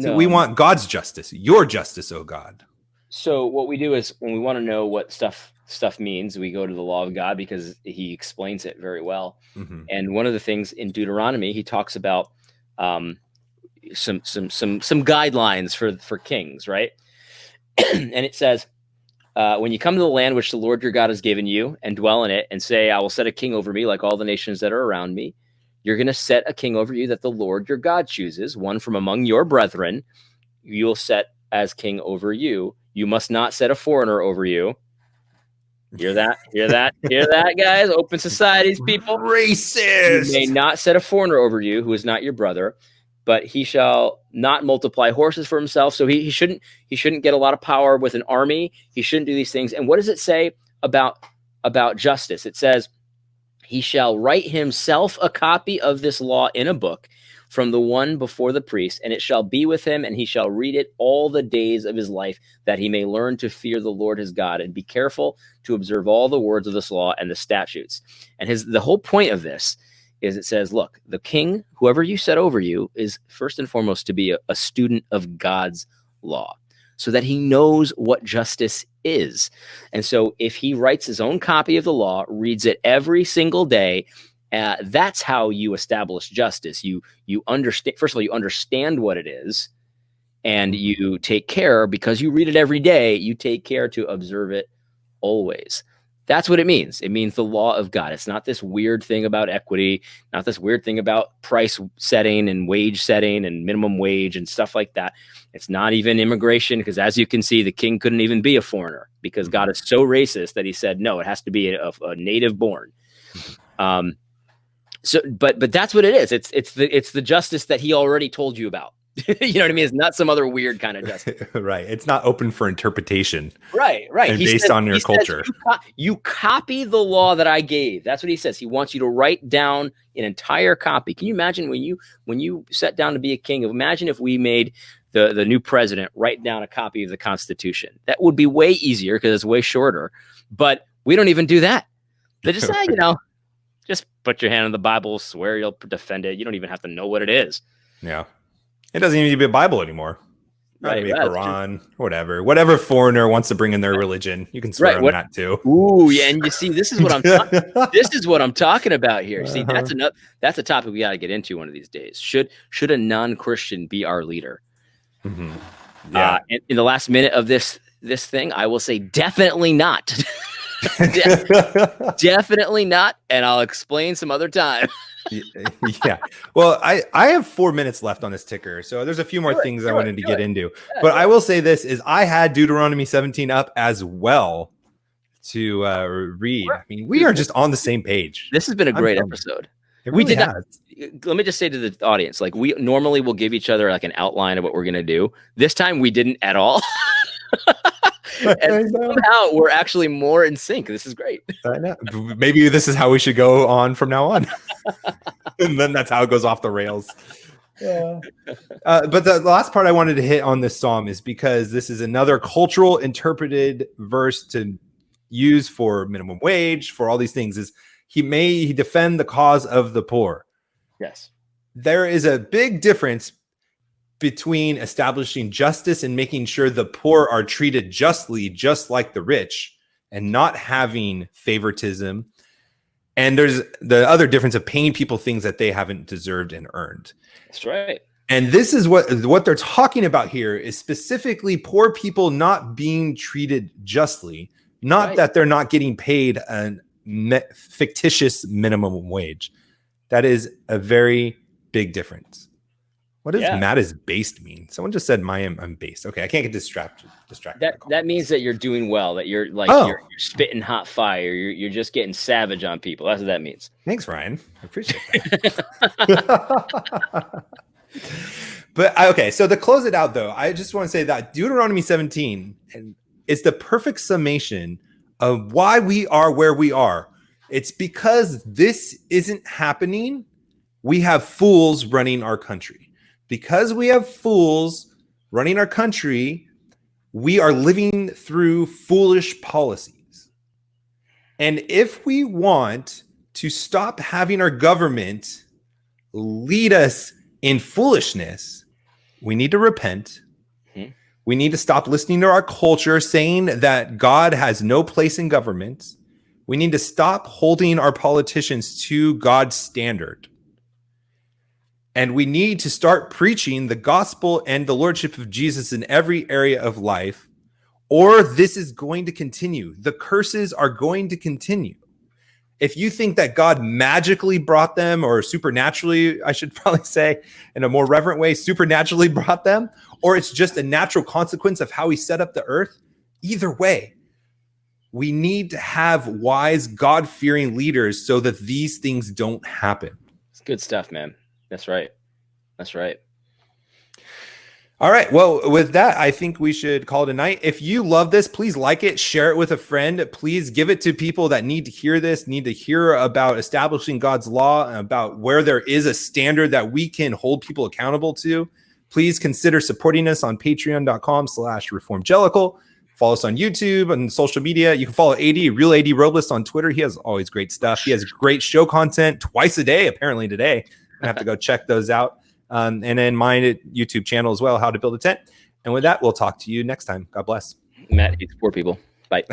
S1: So we want God's justice, your justice, oh God.
S2: So what we do is when we want to know what stuff means, we go to the law of God because he explains it very well. Mm-hmm. And one of the things in Deuteronomy, he talks about some guidelines for kings, right? And it says, when you come to the land which the Lord your God has given you and dwell in it and say, I will set a king over me like all the nations that are around me. You're going to set a king over you that the Lord your God chooses, one from among your brethren. You will set as king over you. You must not set a foreigner over you. Hear that? Hear that? Hear that, guys? Open societies, people.
S1: Racist.
S2: You may not set a foreigner over you who is not your brother, but he shall not multiply horses for himself. So he shouldn't get a lot of power with an army. He shouldn't do these things. And what does it say about justice? It says, he shall write himself a copy of this law in a book from the one before the priest, and it shall be with him, and he shall read it all the days of his life, that he may learn to fear the Lord his God and be careful to observe all the words of this law and the statutes. And the whole point of this is it says, look, the king, whoever you set over you, is first and foremost to be a student of God's law, so that he knows what justice is. And so if he writes his own copy of the law, reads it every single day, that's how you establish justice. You understand, first of all, you understand what it is, and you take care, because you read it every day, you take care to observe it always. That's what it means. It means the law of God. It's not this weird thing about equity, not this weird thing about price setting and wage setting and minimum wage and stuff like that. It's not even immigration, because as you can see, the king couldn't even be a foreigner, because God is so racist that he said, no, it has to be a native born. But that's what it is. It's the justice that he already told you about. You know what I mean? It's not some other weird kind of justice.
S1: Right. It's not open for interpretation.
S2: Right.
S1: And based on your culture.
S2: You copy the law that I gave. That's what he says. He wants you to write down an entire copy. Can you imagine when you sat down to be a king? Imagine if we made the new president write down a copy of the Constitution. That would be way easier because it's way shorter. But we don't even do that. They just say, just put your hand on the Bible, swear you'll defend it. You don't even have to know what it is.
S1: Yeah. It doesn't even need to be a Bible anymore.
S2: Right.
S1: Maybe a Quran, whatever foreigner wants to bring in their religion, you can swear on that too.
S2: Ooh, yeah, and you see, this is what I'm talking about here. See, that's a topic we got to get into one of these days. Should a non-Christian be our leader?
S1: Mm-hmm. Yeah.
S2: In the last minute of this thing, I will say definitely not. Definitely not, and I'll explain some other time.
S1: Yeah. Well, I have 4 minutes left on this ticker, so there's a few more things I wanted to get into. But I will say this is I had Deuteronomy 17 up as well to read. I mean, we are just on the same page.
S2: This has been a great episode.
S1: We did not.
S2: Let me just say to the audience, like, we normally will give each other like an outline of what we're going to do. This time we didn't at all. And somehow we're actually more in sync. This is great.
S1: I know. Maybe this is how we should go on from now on. And then that's how it goes off the rails. Yeah. But the last part I wanted to hit on this psalm is because this is another cultural interpreted verse to use for minimum wage, for all these things, is he defend the cause of the poor.
S2: Yes. There
S1: is a big difference between establishing justice and making sure the poor are treated justly, just like the rich, and not having favoritism. And there's the other difference of paying people things that they haven't deserved and earned.
S2: That's right.
S1: And this is what they're talking about here is specifically poor people not being treated justly, not that they're not getting paid a fictitious minimum wage. That is a very big difference. What does Matt is based mean? Someone just said I'm based. Okay, I can't get distracted.
S2: That means that you're doing well, that you're like you're spitting hot fire, you're just getting savage on people. That's what that means.
S1: Thanks, Ryan. I appreciate that. But okay, so to close it out though, I just want to say that Deuteronomy 17 is the perfect summation of why we are where we are. It's because this isn't happening. We have fools running our country. Because we have fools running our country, we are living through foolish policies. And if we want to stop having our government lead us in foolishness, we need to repent. Mm-hmm. We need to stop listening to our culture saying that God has no place in government. We need to stop holding our politicians to God's standard. And we need to start preaching the gospel and the lordship of Jesus in every area of life, or this is going to continue. The curses are going to continue. If you think that God magically brought them, or supernaturally, I should probably say in a more reverent way, supernaturally brought them, or it's just a natural consequence of how he set up the earth, either way, we need to have wise, God-fearing leaders so that these things don't happen.
S2: It's good stuff, man. That's right.
S1: All right. Well, with that, I think we should call it a night. If you love this, please like it, share it with a friend. Please give it to people that need to hear this, need to hear about establishing God's law, and about where there is a standard that we can hold people accountable to. Please consider supporting us on patreon.com/reformgelical. Follow us on YouTube and social media. You can follow Real AD Robles on Twitter. He has always great stuff. He has great show content twice a day, apparently today. I'm gonna have to go check those out. And then my YouTube channel as well, How to Build a Tent. And with that, we'll talk to you next time. God bless.
S2: Matt hates poor people. Bye.